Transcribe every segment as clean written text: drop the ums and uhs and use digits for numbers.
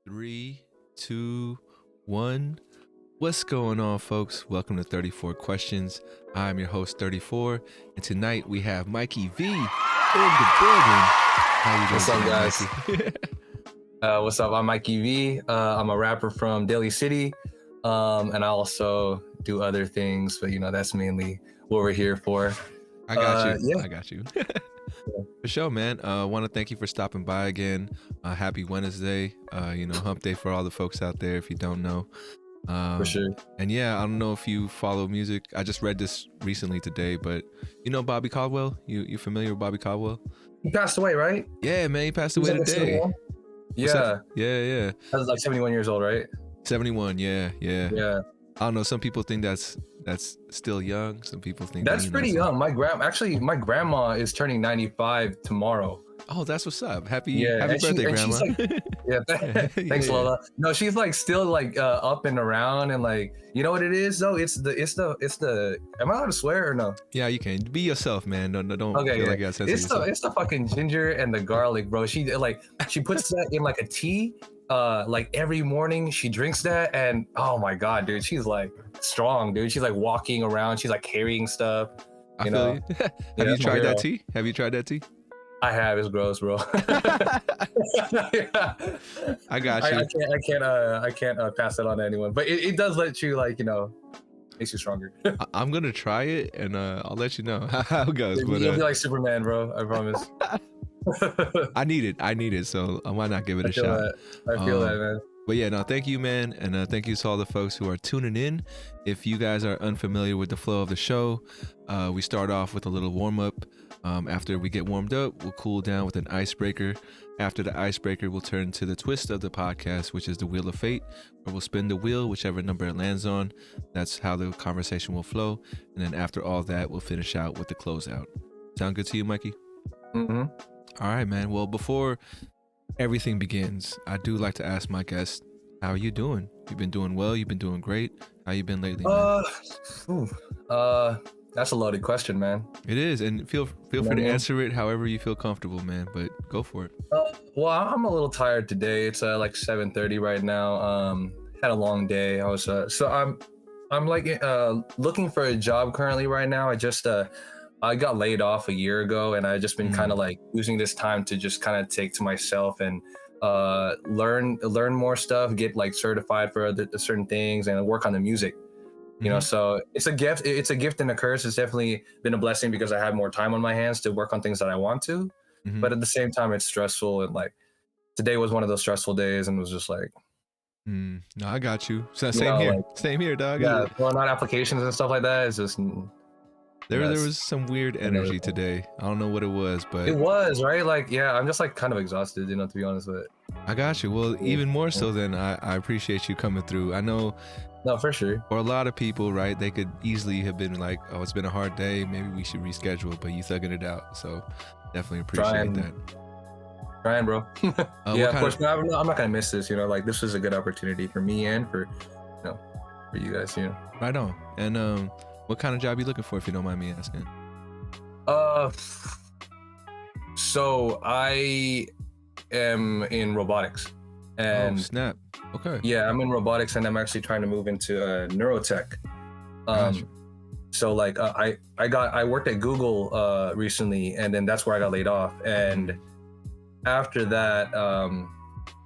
Three, two, one. What's going on, folks? Welcome to 34 Questions. I'm your host, 34, and tonight we have Mikey Vee in the building. How you doing? What's up, guys? Mikey? What's up? I'm Mikey Vee. I'm a rapper from Daly City, and I also do other things, but that's mainly what we're here for. I got you. Yeah. I got you. For sure, man. I want to thank you for stopping by again. Happy Wednesday. Hump day for all the folks out there if you don't know. For sure. And yeah, I don't know if you follow music. I just read this recently today, but you know Bobby Caldwell? You familiar with Bobby Caldwell? He passed away, right? Yeah, man, he passed away today. Yeah. Yeah. That was like 71 years old, right? 71, yeah. Yeah. I don't know, some people think that's still young. Some people think that's pretty young. My grandma is turning 95 tomorrow. Oh, that's what's up. Happy birthday, Grandma. Thanks, Lola. No, she's like still like up and around, and like, you know what it is though? It's the am I allowed to swear or no? Yeah, you can. Be yourself, man. Don't okay, feel like you gotta censor yourself. It's the fucking ginger and the garlic, bro. She puts that in like a tea. Like every morning she drinks that, and oh my god, dude, she's like strong, dude. She's like walking around, she's like carrying stuff. I feel you. Have you tried that tea? Have you tried that tea? I have. It's gross, bro. Yeah. I got you. I can't pass it on to anyone, but it does let you makes you stronger. I'm gonna try it, and I'll let you know how it goes. You'll be like Superman, bro. I promise. I need it, so why not give it a shot? I feel that, man. But yeah, no, thank you, man, and thank you to all the folks who are tuning in. If you guys are unfamiliar with the flow of the show, we start off with a little warm-up. After we get warmed up, we'll cool down with an icebreaker. After the icebreaker, we'll turn to the twist of the podcast, which is the Wheel of Fate, where we'll spin the wheel, whichever number it lands on. That's how the conversation will flow. And then after all that, we'll finish out with the closeout. Sound good to you, Mikey? Mm-hmm. All right, man. Well, before everything begins, I do like to ask my guests, how are you doing? You've been doing well? You've been doing great? How you been lately, man? That's a loaded question, man. It is, and feel free to answer it however you feel comfortable, man, but go for it. Well, I'm a little tired today. It's like 7:30 right now. Had a long day. I was I'm like looking for a job currently right now. I got laid off a year ago, and I just been kind of like using this time to just kind of take to myself and learn more stuff, get like certified for certain things, and work on the music. You know, so it's a gift. It's a gift and a curse. It's definitely been a blessing because I have more time on my hands to work on things that I want to. But at the same time, it's stressful. And like today was one of those stressful days, and it was just like, no, I got you. So same here, dog. Yeah, filling out applications and stuff like that. It's just there was some weird energy today. I don't know what it was, but it was right. Like, yeah, I'm just like kind of exhausted, to be honest with it. I got you. Well, even more so than I appreciate you coming through. I know. No, for sure. For a lot of people, right, they could easily have been like, oh, it's been a hard day. Maybe we should reschedule, but you thugging it out. So definitely appreciate that. Trying, bro. Yeah, of course. I'm not going to miss this, like this was a good opportunity for me and for you guys, Right on. And what kind of job you looking for, if you don't mind me asking? So I am in robotics. And snap. Okay. Yeah, I'm in robotics, and I'm actually trying to move into neurotech. So like I worked at Google recently, and then that's where I got laid off. And after that,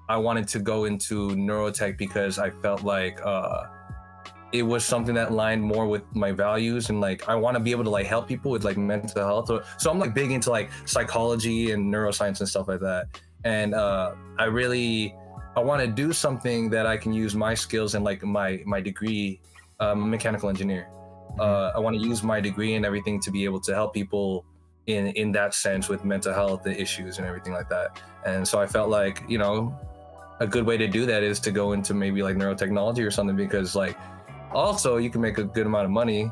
I wanted to go into neurotech because I felt like it was something that aligned more with my values, and like I want to be able to like help people with like mental health. So I'm like big into like psychology and neuroscience and stuff like that. And I want to do something that I can use my skills and like my degree. I'm a mechanical engineer. I want to use my degree and everything to be able to help people in that sense with mental health issues and everything like that. And so I felt like, a good way to do that is to go into maybe like neurotechnology or something, because like also you can make a good amount of money,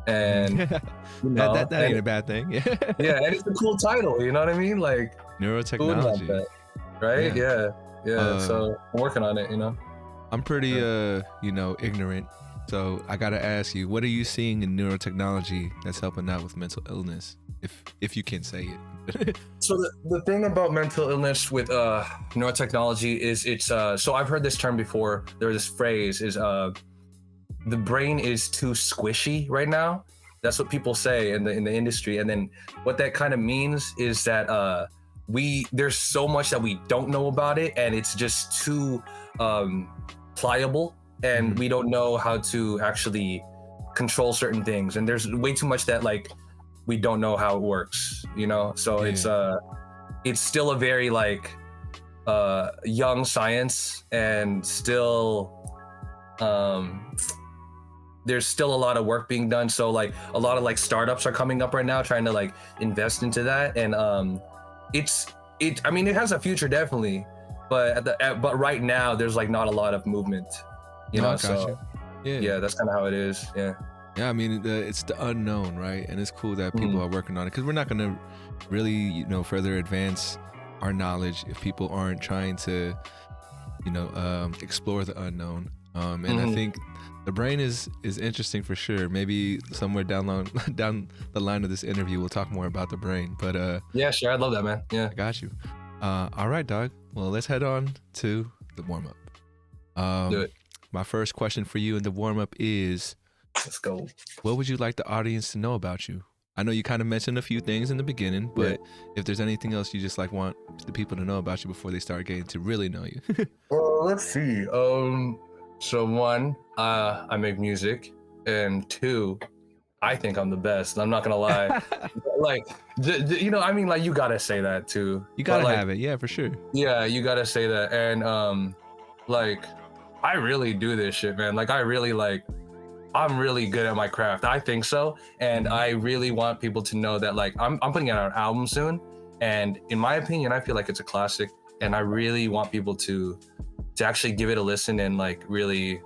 and that ain't a bad thing. Yeah, and it's a cool title, you know what I mean? Like neurotechnology, that, right? Yeah. So I'm working on it, I'm pretty ignorant So I gotta ask you, what are you seeing in neurotechnology that's helping out with mental illness, if you can say it? So the thing about mental illness with neurotechnology is it's so I've heard this term before. There's this phrase is the brain is too squishy right now. That's what people say in the industry. And then what that kind of means is that there's so much that we don't know about it, and it's just too pliable, and we don't know how to actually control certain things. And there's way too much that like we don't know how it works, you know? So it's still a very like young science, and still there's still a lot of work being done. So like a lot of like startups are coming up right now trying to like invest into that. And I mean, it has a future definitely, but but right now there's like not a lot of movement, you know? So yeah, that's kind of how it is. Yeah. I mean, it's the unknown, right? And it's cool that people are working on it, because we're not going to really, you know, further advance our knowledge if people aren't trying to, you know, explore the unknown. And I think the brain is interesting for sure. Maybe somewhere down the line of this interview, we'll talk more about the brain. But yeah, sure, I'd love that, man. Yeah, I got you. All right, dog. Well, let's head on to the warm up. Do it. My first question for you in the warm up is, let's go. What would you like the audience to know about you? I know you kind of mentioned a few things in the beginning, but if there's anything else you just like want the people to know about you before they start getting to really know you. Well, let's see. So one, I make music, and two, I think I'm the best. I'm not gonna lie. Like, you know, I mean, like, you gotta say that too. You gotta have it, yeah, for sure. Yeah, you gotta say that. And like, I really do this shit, man. Like, I'm really good at my craft. I think so, and I really want people to know that, like, I'm putting out an album soon, and in my opinion, I feel like it's a classic, and I really want people to actually give it a listen and like really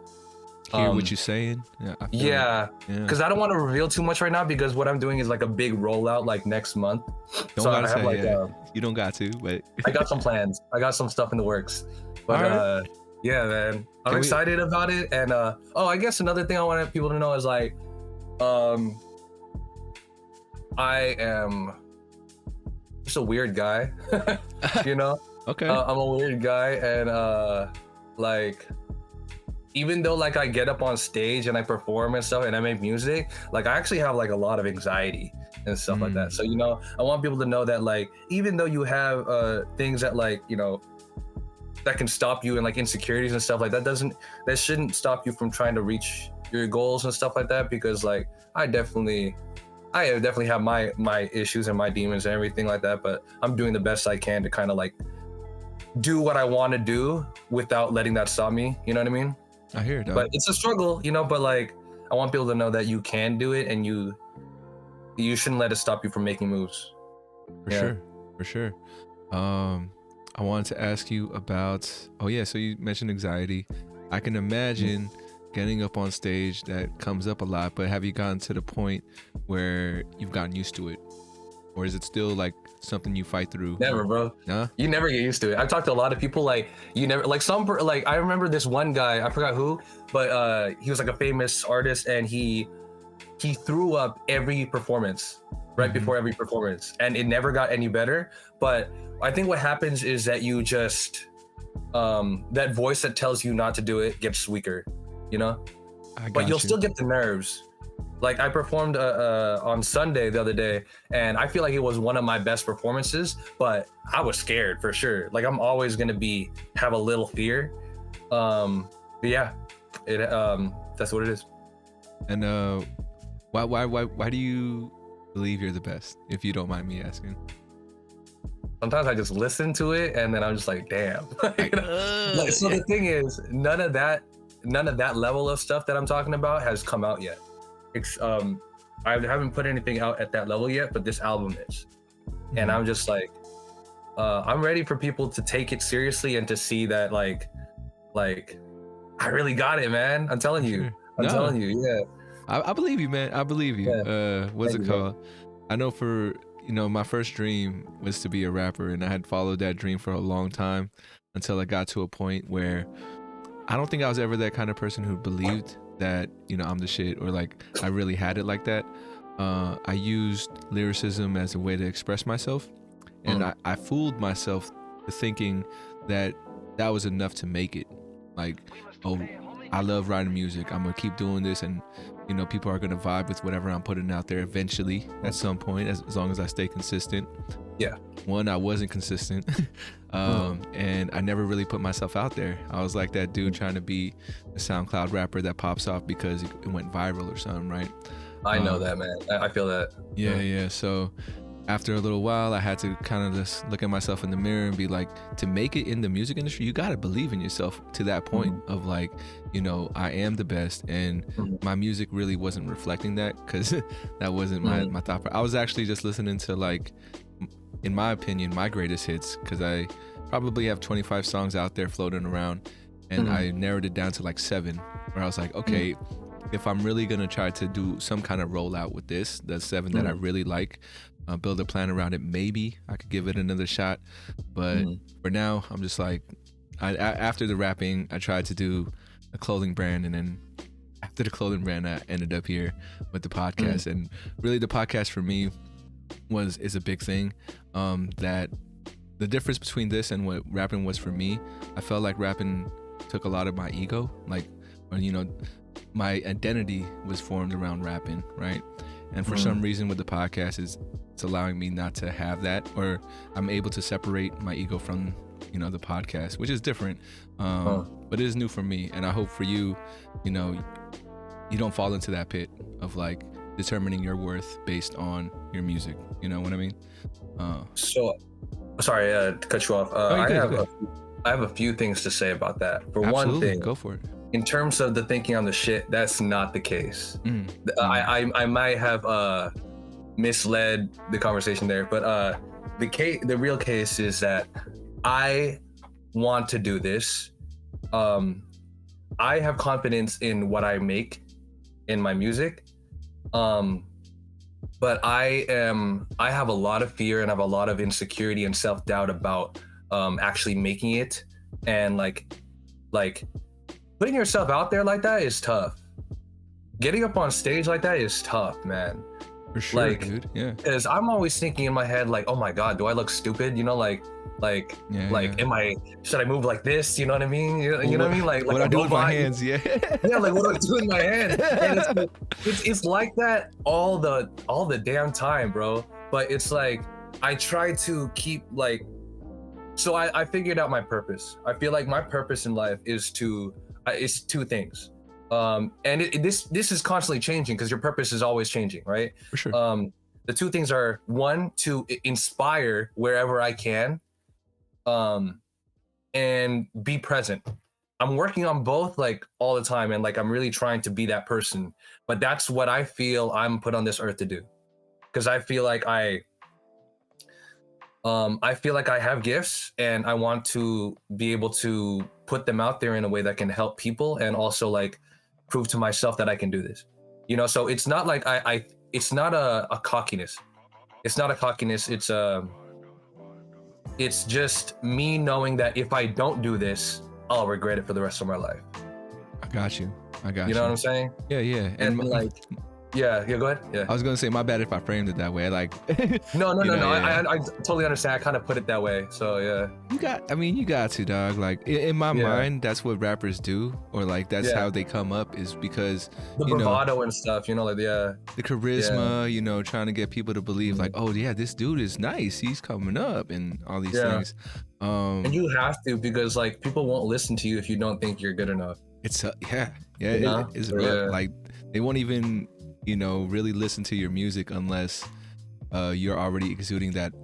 hear what you're saying. Yeah, because I don't want to reveal too much right now, because what I'm doing is like a big rollout like next month. Don't gotta say, you don't got to, but I got some plans. I got some stuff in the works. But yeah, man, I'm excited about it. And I guess another thing I want people to know is like, I am just a weird guy, you know? Okay. I'm a weird guy, and like, even though like I get up on stage and I perform and stuff and I make music, like I actually have like a lot of anxiety and stuff like that. So, you know, I want people to know that like, even though you have things that like, you know, that can stop you, and like insecurities and stuff like that shouldn't stop you from trying to reach your goals and stuff like that, because like I definitely have my issues and my demons and everything like that, but I'm doing the best I can to kind of like do what I want to do without letting that stop me, you know what I mean? I hear it, dog. But it's a struggle, you know, but like I want people to know that you can do it, and you shouldn't let it stop you from making moves. For sure. I wanted to ask you about, so you mentioned anxiety. I can imagine getting up on stage, that comes up a lot, but have you gotten to the point where you've gotten used to it? Or is it still like something you fight through? Never, bro. Huh? You never get used to it. I've talked to a lot of people, like you never, like like I remember this one guy, I forgot who, but he was like a famous artist, and he threw up every performance, right before every performance, and it never got any better. But I think what happens is that you just, that voice that tells you not to do it gets weaker, you know? But you'll still get the nerves. Like I performed on Sunday the other day, and I feel like it was one of my best performances, but I was scared for sure. Like I'm always gonna have a little fear. But yeah, that's what it is. And why do you believe you're the best, if you don't mind me asking? Sometimes I just listen to it, and then I'm just like, damn. You know? So the thing is, none of that level of stuff that I'm talking about has come out yet. I haven't put anything out at that level yet, but this album is. And I'm just like, I'm ready for people to take it seriously and to see that like I really got it, man. I'm telling you. I'm telling you, yeah. I believe you, man. I believe you. Yeah. What's it called? I know for, my first dream was to be a rapper, and I had followed that dream for a long time until I got to a point where I don't think I was ever that kind of person who believed that, you know, I'm the shit, or like I really had it like that. I used lyricism as a way to express myself, and I fooled myself to thinking that that was enough to make it. Like, oh, I love writing music, I'm gonna keep doing this, and you know, people are gonna vibe with whatever I'm putting out there eventually at some point, as long as I stay consistent. Yeah. One, I wasn't consistent. And I never really put myself out there. I was like that dude trying to be a SoundCloud rapper that pops off because it went viral or something, right? I know that, man. I feel that. Yeah. So after a little while, I had to kind of just look at myself in the mirror and be like, to make it in the music industry, you got to believe in yourself to that point of like, you know, I am the best. And my music really wasn't reflecting that, because that wasn't my thought. I was actually just listening to, like, in my opinion, my greatest hits, because I probably have 25 songs out there floating around, and I narrowed it down to like 7, where I was like, okay, if I'm really gonna try to do some kind of rollout with this, the 7 that I really like, build a plan around it, maybe I could give it another shot. But for now, I'm just like, after the rapping, I tried to do a clothing brand, and then after the clothing brand, I ended up here with the podcast. And really, the podcast for me is a big thing. That the difference between this and what rapping was for me, I felt like rapping took a lot of my ego, like, you know, my identity was formed around rapping, right? And for some reason with the podcast, it's allowing me not to have that, or I'm able to separate my ego from, you know, the podcast, which is different, but it is new for me. And I hope for you, you know, you don't fall into that pit of like determining your worth based on your music. You know what I mean? So, sorry to cut you off. I have a few things to say about that. For Absolutely. one thing, Go for it. in terms of the thinking on the shit, that's not the case. I might have misled the conversation there, but the real case is that I want to do this. I have confidence in what I make in my music, but I have a lot of fear, and I have a lot of insecurity and self-doubt about actually making it, and like putting yourself out there like that is tough. Getting up on stage like that is tough, man. For sure, like, dude. Yeah. Because I'm always thinking in my head, like, oh my God, do I look stupid? You know, should I move like this? You know what I mean? You know what I mean? Like what I do with my hands, yeah. Yeah, like what do I do with my hand? And it's like that all the damn time, bro. But it's like, I try to keep like, so I figured out my purpose. I feel like my purpose in life is two things. And this is constantly changing, because your purpose is always changing, right? For sure. The two things are, one, to inspire wherever I can, and be present. I'm working on both like all the time, and like I'm really trying to be that person. But that's what I feel I'm put on this earth to do, because I feel like I have gifts, and I want to be able to put them out there in a way that can help people, and also like prove to myself that I can do this. You know, so it's not like it's not a cockiness. It's not a cockiness. It's just me knowing that if I don't do this, I'll regret it for the rest of my life. I got you. You know what I'm saying? Yeah. And like, yeah, go ahead. Yeah. I was gonna say, my bad if I framed it that way. Like, no. Yeah. I totally understand. I kind of put it that way. So yeah. You got to, dog. Like in my mind, that's what rappers do, or like that's how they come up, is because the bravado and stuff. You know, like the charisma. You know, trying to get people to believe, like, oh yeah, this dude is nice. He's coming up, and all these things. And you have to, because like people won't listen to you if you don't think you're good enough. It's it's real. Like they won't even, you know, really listen to your music unless you're already exuding that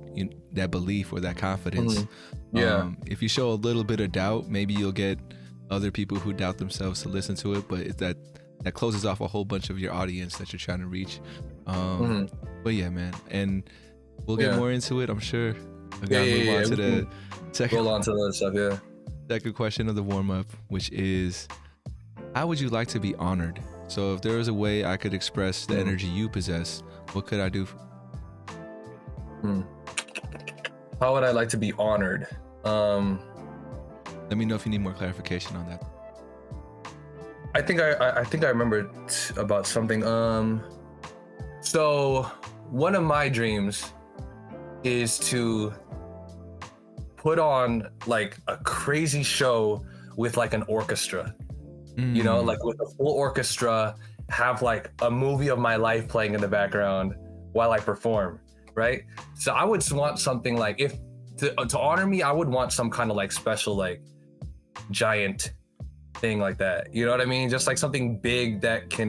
belief or that confidence. If you show a little bit of doubt, maybe you'll get other people who doubt themselves to listen to it, but that closes off a whole bunch of your audience that you're trying to reach. But yeah, man, and we'll get more into it, I'm sure. I gotta move on to the second. Roll on to the stuff, yeah. Second question of the warm-up, which is, how would you like to be honored? So if there was a way I could express the energy you possess, what could I do? How would I like to be honored? Let me know if you need more clarification on that. I think I remembered about something. So one of my dreams is to put on like a crazy show with like an orchestra, you know, like with a full orchestra, have like a movie of my life playing in the background while I perform, right? So I would want something like, if to honor me, I would want some kind of like special, like giant thing like that. You know what I mean? Just like something big that can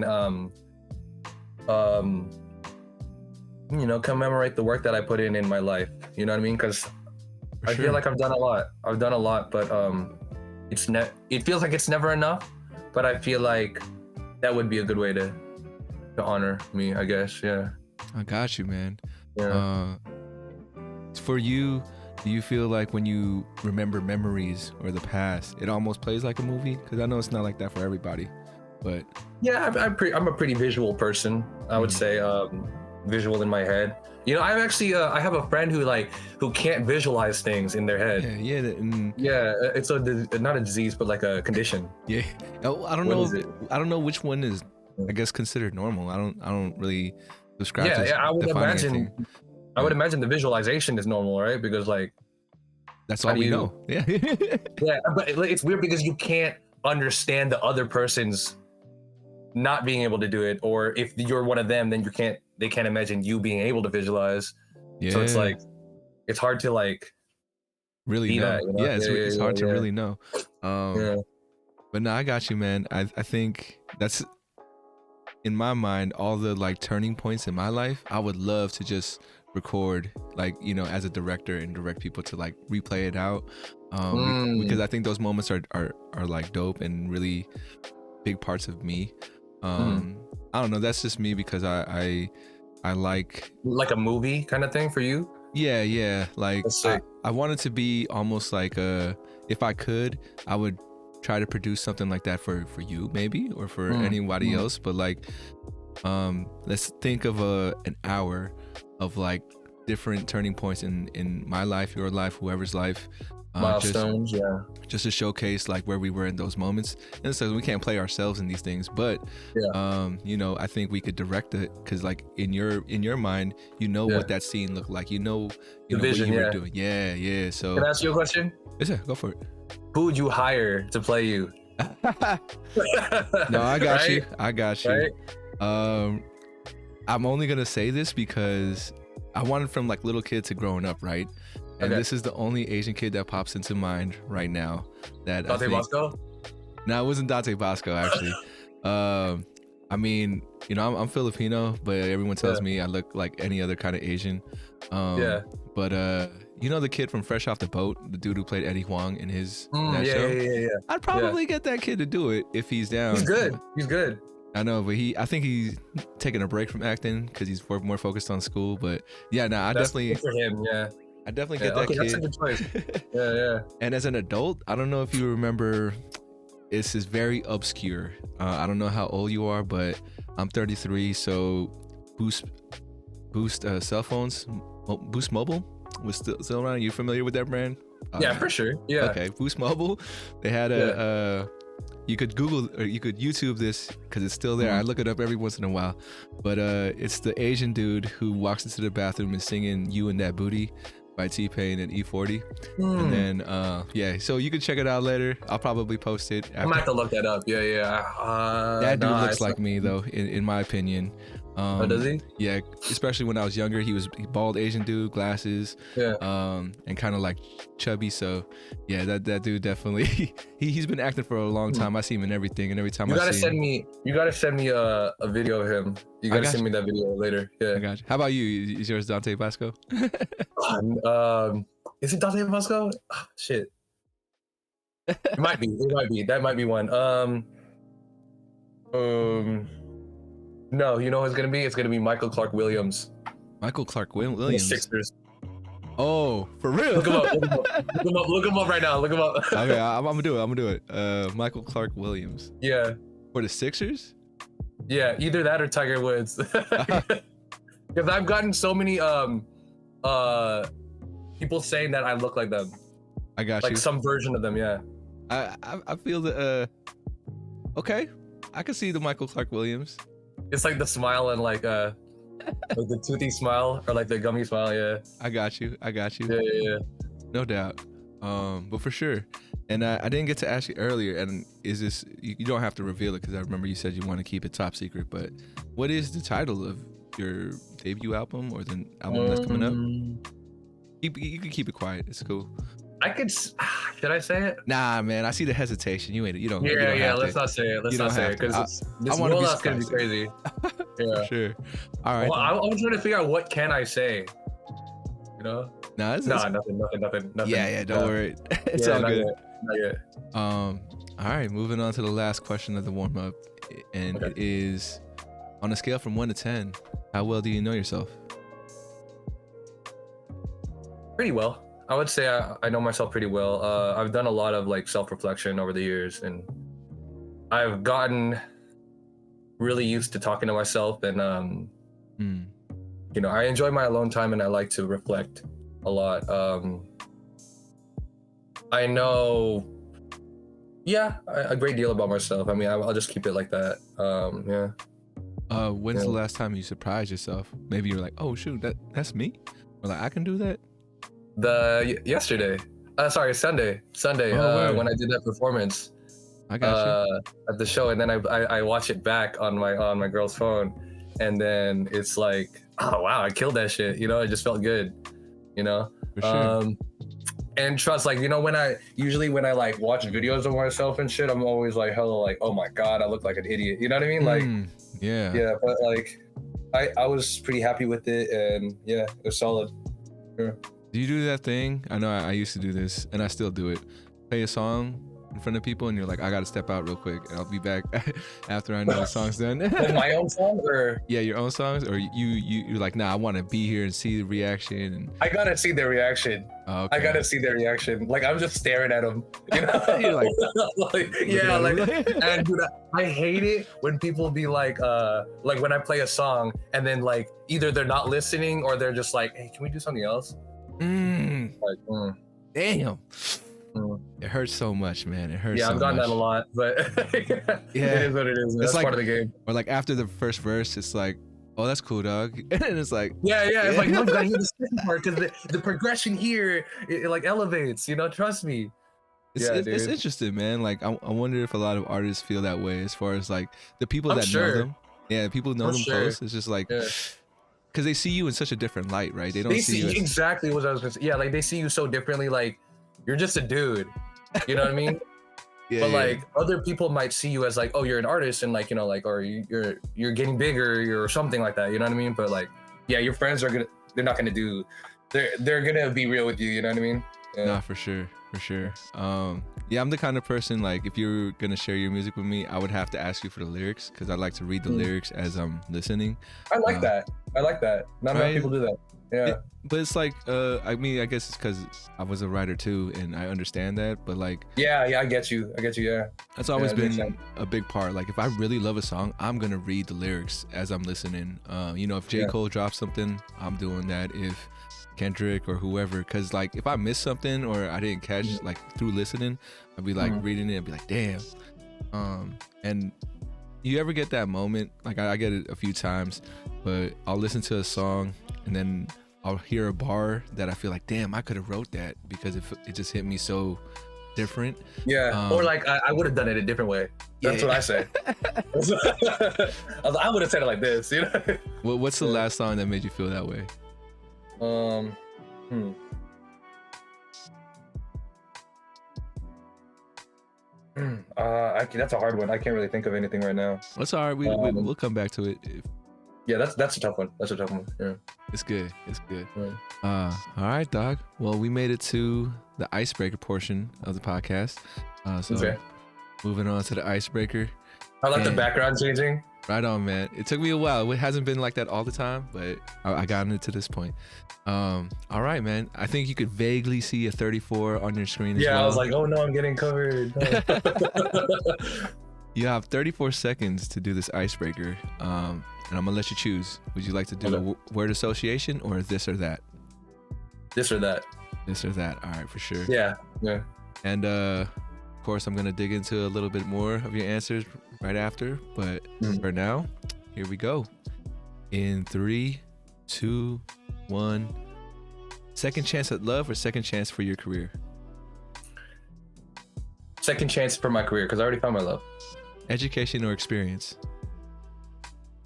you know, commemorate the work that I put in my life. You know what I mean? Because I feel like I've done a lot. But it feels like it's never enough. But I feel like that would be a good way to honor me, I guess. Yeah. I got you, man. Yeah. For you, do you feel like when you remember memories or the past, it almost plays like a movie? Because I know it's not like that for everybody, but Yeah, I'm a pretty visual person. I would say visual in my head. You know, I've actually I have a friend who can't visualize things in their head. Yeah. It's not a disease, but like a condition. Yeah. I don't know which one is, I guess, considered normal. I don't really describe. I would imagine the visualization is normal, right? Because like that's all we know. Yeah. Yeah, but it's weird because you can't understand the other person's not being able to do it, or if you're one of them, then they can't imagine you being able to visualize. Yeah. So it's like it's hard to like really know. That, you know? Yeah, it's hard to really know. Yeah. But no, I got you, man. I think that's, in my mind, all the like turning points in my life. I would love to just record, like, you know, as a director, and direct people to like replay it out, because I think those moments are like dope and really big parts of me. I don't know, that's just me, because I like a movie kind of thing for you. Yeah, like I want it to be almost like if I could, I would try to produce something like that for you, maybe, or for anybody else. But like let's think of an hour of like different turning points in my life, your life, whoever's life, milestones, just to showcase like where we were in those moments. And so we can't play ourselves in these things, but you know, I think we could direct it, because like in your mind, you know what that scene looked like, you know vision, what you were doing. Yeah. So can I ask you a question? Yeah, go for it. Who would you hire to play you? No, I got you. Right? I'm only gonna say this because I wanted from like little kid to growing up, right? And this is the only Asian kid that pops into mind right now. That Dante Bosco? No, it wasn't Dante Bosco, actually. I mean, you know, I'm Filipino, but everyone tells me I look like any other kind of Asian. But you know the kid from Fresh Off the Boat, the dude who played Eddie Huang in his show? Yeah. I'd probably get that kid to do it if he's down. He's good. I know, but I think he's taking a break from acting because he's more focused on school. But yeah, no, I definitely good for him. Yeah, I definitely get that kid. That's a good choice. Yeah. And as an adult, I don't know if you remember, this is very obscure. I don't know how old you are, but I'm 33. So Boost cell phones, Boost Mobile was still around. Are you familiar with that brand? Yeah, for sure. Yeah. Okay, Boost Mobile. They had you could Google or you could YouTube this because it's still there. I look it up every once in a while, but it's the Asian dude who walks into the bathroom and singing "You and That Booty" by T-Pain and E40. And then so you can check it out later. I'll probably post it. I might have to look that up. Yeah. That dude looks like me though, in my opinion. Does he? Yeah, especially when I was younger. He bald Asian dude, glasses, and kind of like chubby. So yeah, that dude definitely he's been acting for a long time. I see him in everything, and every time you gotta send me a video of him. You gotta send me that video later. Yeah, I got you. How about you? Is yours Dante Bosco? Is it Dante Bosco? Oh, shit. It might be. That might be one. No, you know what it's gonna be? It's gonna be Michael Clark Williams. Michael Clark Williams. The Sixers. Oh, for real? Look him up. Look him up right now. Look him up. Okay, I'm gonna do it. Michael Clark Williams. Yeah. For the Sixers? Yeah, either that or Tiger Woods. Because I've gotten so many people saying that I look like them. I got you. Like some version of them, yeah. I feel that okay. I can see the Michael Clark Williams. It's like the smile and like the toothy smile or like the gummy smile. Yeah. I got you. Yeah. No doubt. But for sure. And I didn't get to ask you earlier, and is this, you don't have to reveal it because I remember you said you want to keep it top secret, but what is the title of your debut album or the album that's coming up? You can keep it quiet. It's cool. I could. Should I say it? Nah, man. I see the hesitation. You don't. Yeah. Let's not say it. Let's not say it because this rollout's gonna be crazy. Yeah. For sure. All right. Well, I'm trying to figure out what can I say. You know? Nah, nothing. Yeah. Don't worry. It's all good. Not yet. All right. Moving on to the last question of the warm up, and it is, on a scale from 1 to 10, how well do you know yourself? Pretty well. I would say I know myself pretty well. I've done a lot of like self-reflection over the years, and I've gotten really used to talking to myself. And I enjoy my alone time, and I like to reflect a lot. I know, a great deal about myself. I mean, I'll just keep it like that. When's the last time you surprised yourself? Maybe you're like, oh shoot, that's me, or like I can do that. Sunday, when I did that performance. I got you. At the show, and then I watch it back on my girl's phone, and then it's like, oh wow, I killed that shit. It just felt good. For sure. And trust, like, when I like watch videos of myself and shit, I'm always like hella like, oh my god, I look like an idiot. You know what I mean? Like, yeah. But like, I was pretty happy with it, and yeah, it was solid. Yeah. Do you do that thing? I know I used to do this, and I still do it. Play a song in front of people, and you're like, I gotta step out real quick, and I'll be back after I know the song's done. Like my own song, or your own songs, or you're like, nah, I want to be here and see the reaction. And I gotta see their reaction. Okay. I gotta see their reaction. Like, I'm just staring at them. You're like, and dude, I hate it when people be like when I play a song and then like either they're not listening or they're just like, hey, can we do something else? Damn. It hurts so much, man. It hurts. Yeah, I've gotten that a lot, but it is what it is. That's like, part of the game. Or like after the first verse, it's like, oh, that's cool, dog. And it's like, it's like, no, you gotta hear the second part because the progression here, it like elevates. Trust me. It's interesting, man. Like, I wonder if a lot of artists feel that way as far as like the people know them. Yeah, people know them close. It's just like. Yeah. Because they see you in such a different light, right? They see you exactly what I was gonna say. Yeah, like they see you so differently. Like, you're just a dude. You know what I mean? But like other people might see you as like, oh, you're an artist, and like, or you're getting bigger or something like that. You know what I mean? But like, your friends they're not gonna do. They're gonna be real with you. You know what I mean? Yeah. Nah, for sure. I'm the kind of person, like, if you're gonna share your music with me, I would have to ask you for the lyrics because I like to read the lyrics as I'm listening. I like that. Not many people do that. Yeah. But it's like, I mean, I guess it's because I was a writer too, and I understand that. But like, I get you. Yeah. That's always been a big part. Like, if I really love a song, I'm gonna read the lyrics as I'm listening. If J. Cole drops something, I'm doing that. If Kendrick or whoever, because like if I miss something or I didn't catch like through listening, I'd be like reading it and be like, damn. And you ever get that moment? Like I get it a few times, but I'll listen to a song and then I'll hear a bar that I feel like, damn, I could have wrote that because it just hit me so different. Or like I would have done it a different way. That's what I say. I would have said it like this. Well, what's the last song that made you feel that way? That's a hard one. I can't really think of anything right now. That's all right. We'll come back to it. That's a tough one. Yeah. It's good. All right, dog. Well, we made it to the icebreaker portion of the podcast. Moving on to the icebreaker. I like the background changing. Right on, man. It took me a while. It hasn't been like that all the time, but I got it to this point. All right, man. I think you could vaguely see a 34 on your screen as well. Yeah, I was like, oh no, I'm getting covered. You have 34 seconds to do this icebreaker, and I'm gonna let you choose. Would you like to do a word association or this or that? This or that. This or that. All right, for sure. Yeah. And Of course, I'm gonna dig into a little bit more of your answers right after, but for now, here we go. In 3, 2, 1. Second chance at love or second chance for your career? Second chance for my career because I already found my love. Education or experience?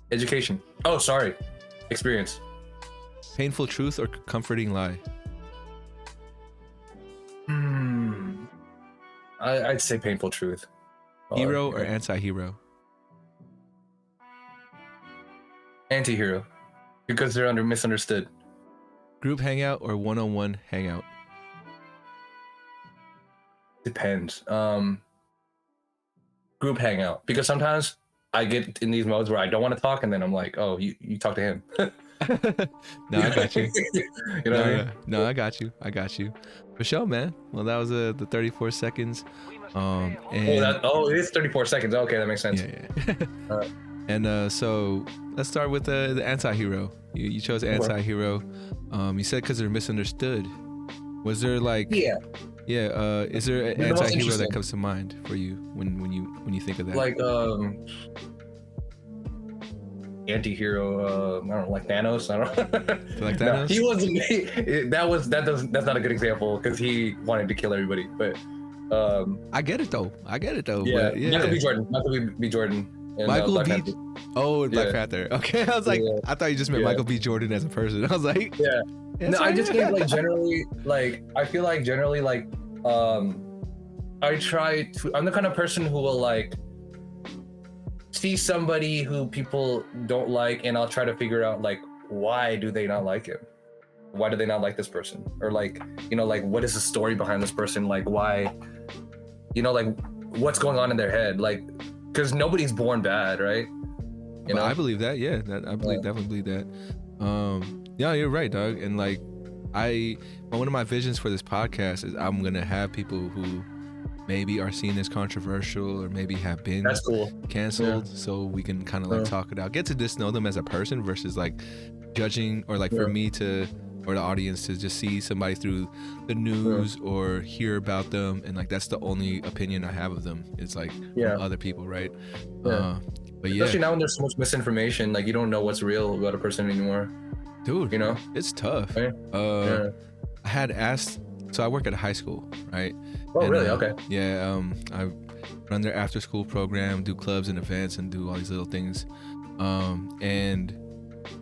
Education. Oh, sorry. Experience. Painful truth or comforting lie? I'd say painful truth. Hero or anti-hero? Anti-hero. Because they're misunderstood. Group hangout or one-on-one hangout? Depends. Group hangout. Because sometimes I get in these modes where I don't want to talk, and then I'm like, oh, you talk to him. No, I got you. You know what I mean? No, I got you. For sure, man. Well, that was the 34 seconds. And it is 34 seconds. Okay, that makes sense. Yeah. And so let's start with the anti-hero. You chose anti-hero. You said because they're misunderstood. Was there like is there an anti-hero that comes to mind for you when you think of that? Like anti-hero, I don't know, like Thanos. I don't know. Like Thanos? No, he wasn't. That's not a good example because he wanted to kill everybody. But I get it though. Yeah, but, yeah. Michael B. Jordan. And, Michael B. Panther. Oh, Black Panther. Okay, I was like, I thought you just meant Michael B. Jordan as a person. I was like, yeah. No, I just think like generally, like I feel like generally, like I try to. I'm the kind of person who will like see somebody who people don't like, and I'll try to figure out like why do they not like him? Why do they not like this person? Or like, you know, like what is the story behind this person? Like why, you know, like what's going on in their head? Like, because nobody's born bad, right? You know, I believe that. Yeah, definitely believe that. Yeah, you're right, dog. And like, one of my visions for this podcast is I'm gonna have people who maybe are seen as controversial or maybe have been canceled, so we can kind of like talk it out, get to just know them as a person versus like judging, or like for me to, or the audience to just see somebody through the news or hear about them, and like that's the only opinion I have of them. It's like from other people, right? But especially now when there's so much misinformation, like you don't know what's real about a person anymore. Dude, you know, it's tough. Right? I had asked, so I work at a high school, right? Oh, and, really? Okay. Yeah, I run their after school program, do clubs and events, and do all these little things. And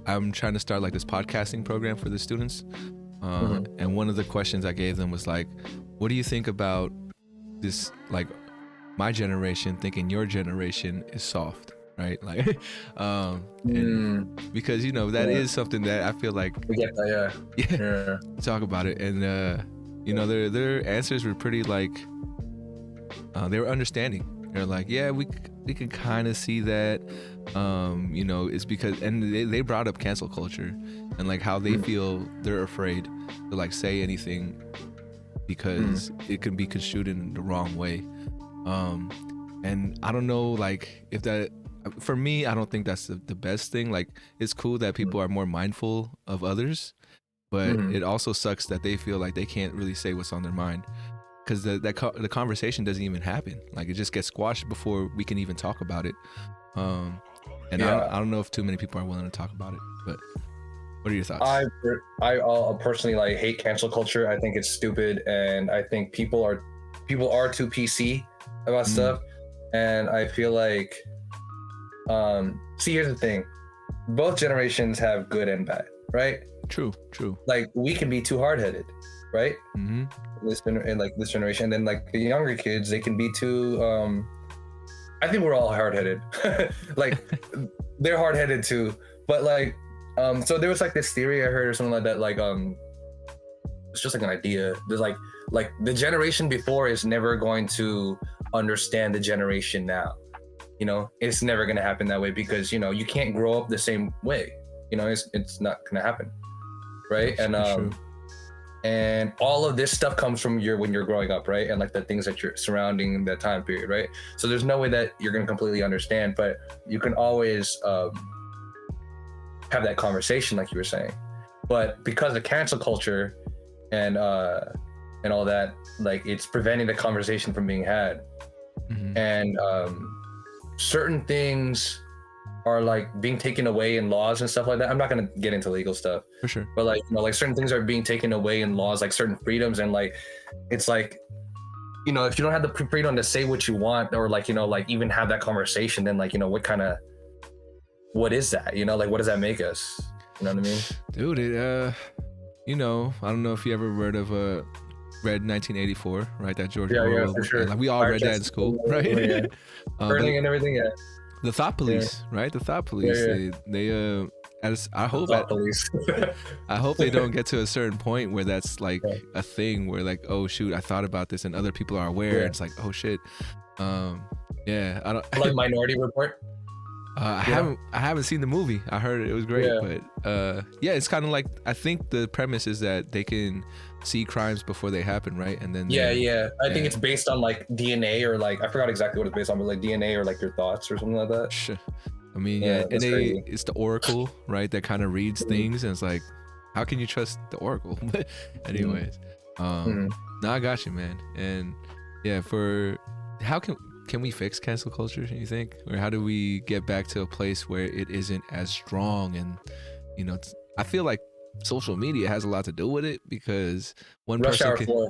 I'm trying to start like this podcasting program for the students. And one of the questions I gave them was like, what do you think about this, like my generation thinking your generation is soft, right? Like, and because, you know, that is something that I feel like we get that, talk about it. And, you know, their answers were pretty like, they were understanding. They're like, yeah, we can kind of see that, you know, it's because, and they brought up cancel culture and like how they feel they're afraid to like say anything because it can be construed in the wrong way. And I don't know, like if that, for me, I don't think that's the best thing. Like it's cool that people are more mindful of others, but it also sucks that they feel like they can't really say what's on their mind, because the conversation doesn't even happen. Like it just gets squashed before we can even talk about it. I don't know if too many people are willing to talk about it, but what are your thoughts? I personally like hate cancel culture. I think it's stupid, and I think people are too PC about stuff. And I feel like, see, here's the thing: both generations have good and bad, right? True. Like we can be too hard-headed, right? This generation, and then like the younger kids, they can be too. I think we're all hard-headed. Like they're hard-headed too, but like, so there was like this theory I heard or something like that. Like, it's just like an idea. There's like the generation before is never going to understand the generation now. You know, it's never going to happen that way because, you know, you can't grow up the same way. You know, it's not going to happen, right? And all of this stuff comes from when you're growing up, right? And like the things that you're surrounding that time period, right? So there's no way that you're going to completely understand, but you can always have that conversation, like you were saying. But because of cancel culture and and all that, like it's preventing the conversation from being had. And certain things are like being taken away in laws and stuff like that. I'm not gonna get into legal stuff For sure. but like, you know, like certain things are being taken away in laws, like certain freedoms, and like it's like, you know, if you don't have the freedom to say what you want, or like, you know, like even have that conversation, then like, you know, what is that, you know, like what does that make us, you know what I mean? Dude, it you know, I don't know if you ever read 1984, right? That George Orwell. Yeah, for sure. Like we all read that in school, right? Yeah. Burning and everything. Yeah. The thought police, right? The thought police. Yeah. They as I hope Thought police. I hope they don't get to a certain point where that's like a thing where like, oh shoot, I thought about this and other people are aware. Yeah. It's like, oh shit. Yeah, I don't Like Minority Report. I haven't seen the movie. I heard it was great, but yeah, it's kind of like, I think the premise is that they can see crimes before they happen, right? And then I think it's based on like DNA, or like I forgot exactly what it's based on, but like DNA or like your thoughts or something like that. Sure. I mean, and it's the Oracle, right? That kind of reads things, and it's like, how can you trust the Oracle? But anyways, no, I got you, man. And yeah, how can we fix cancel culture, you think? Or how do we get back to a place where it isn't as strong? And, you know, I feel like social media has a lot to do with it, because one person can...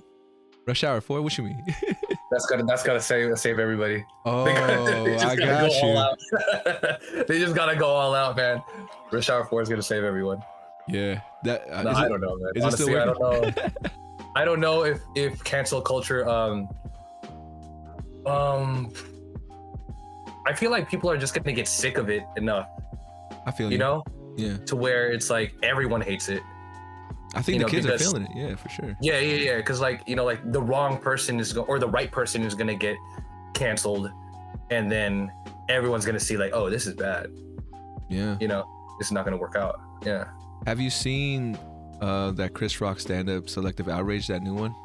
Rush Hour 4? What you mean? That's gotta save everybody. Oh, I got you. They just gotta go all out, man. Rush Hour 4 is gonna save everyone. Yeah. I don't know, man. Is Honestly, it still I don't know. I don't know if cancel culture I feel like people are just gonna get sick of it enough. I feel you know? Yeah. To where it's like everyone hates it. I think the kids are feeling it, yeah, for sure. Yeah. Because like, you know, like the wrong person or the right person is gonna get canceled, and then everyone's gonna see like, oh, this is bad. Yeah. You know, this is not gonna work out. Yeah. Have you seen that Chris Rock stand-up Selective Outrage, that new one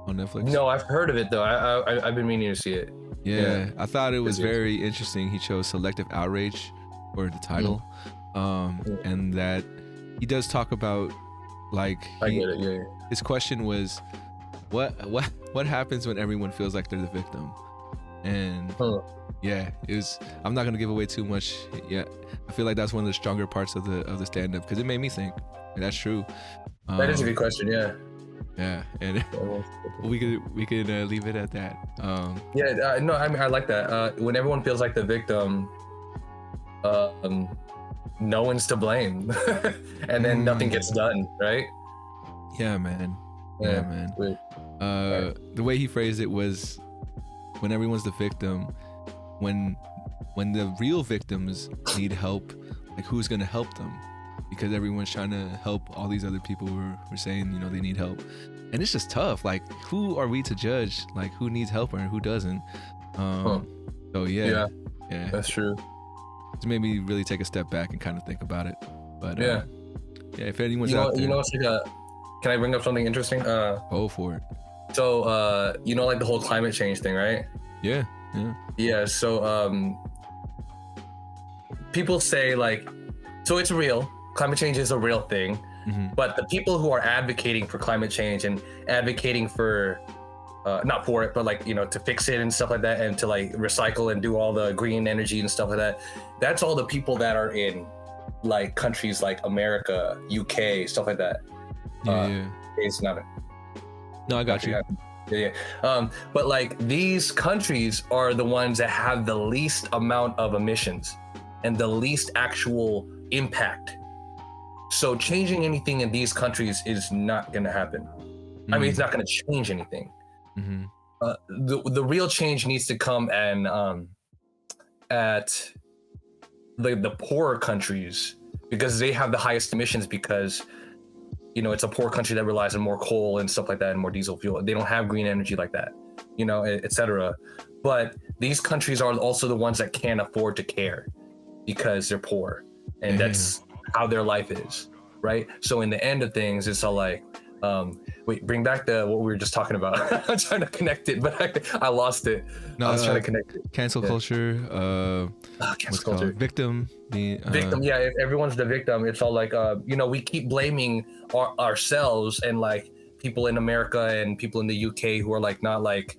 on Netflix? No, I've heard of it though. I've been meaning to see it. Yeah. I thought it was very interesting. He chose Selective Outrage for the title, and that he does talk about, like, I get it. Yeah. His question was, what happens when everyone feels like they're the victim? And yeah, I'm not gonna give away too much. Yeah, I feel like that's one of the stronger parts of the stand-up, because it made me think, and that's true. That is a good question. Yeah. Yeah, and we could leave it at that. No, I mean, I like that. When everyone feels like the victim, no one's to blame, and then nothing gets done, right? Yeah, man. Yeah, man. The way he phrased it was, when everyone's the victim, when the real victims need help, like, who's gonna help them? Because everyone's trying to help all these other people who are saying, you know, they need help. And it's just tough. Like, who are we to judge, like, who needs help and who doesn't? So yeah, that's true. It's made me really take a step back and kind of think about it. But yeah, if anyone's out there, you know, it's like can I bring up something interesting? Go for it. So you know, like the whole climate change thing, right? Yeah. So people say, like, so it's real. Climate change is a real thing, but the people who are advocating for climate change and advocating for not for it, but like, you know, to fix it and stuff like that, and to like recycle and do all the green energy and stuff like that, that's all the people that are in like countries like America, UK, stuff like that. It's not no, I got you. But like, these countries are the ones that have the least amount of emissions and the least actual impact. So changing anything in these countries is not going to happen. I mean, it's not going to change anything. The real change needs to come and at the poorer countries, because they have the highest emissions, because, you know, it's a poor country that relies on more coal and stuff like that, and more diesel fuel. They don't have green energy like that, you know, etc. But these countries are also the ones that can't afford to care, because they're poor, and that's how their life is, right? So in the end of things, it's all like, wait, bring back what we were just talking about. I'm trying to connect it, but I lost it. No, I was trying to connect it. Cancel culture. Cancel culture. Victim. Victim. Yeah, if everyone's the victim, it's all like, you know, we keep blaming ourselves and like people in America and people in the UK who are like not like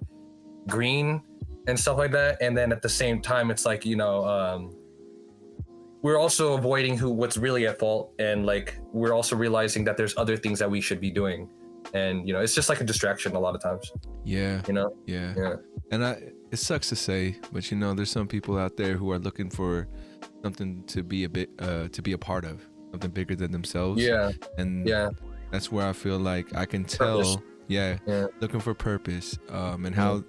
green and stuff like that. And then at the same time, it's like, you know, we're also avoiding what's really at fault, and like we're also realizing that there's other things that we should be doing, and you know, it's just like a distraction a lot of times. Yeah. You know. Yeah. And it sucks to say, but you know, there's some people out there who are looking for something to be a part of, something bigger than themselves. Yeah. And that's where I feel like I can tell. Purpose. Yeah. Looking for purpose. And how,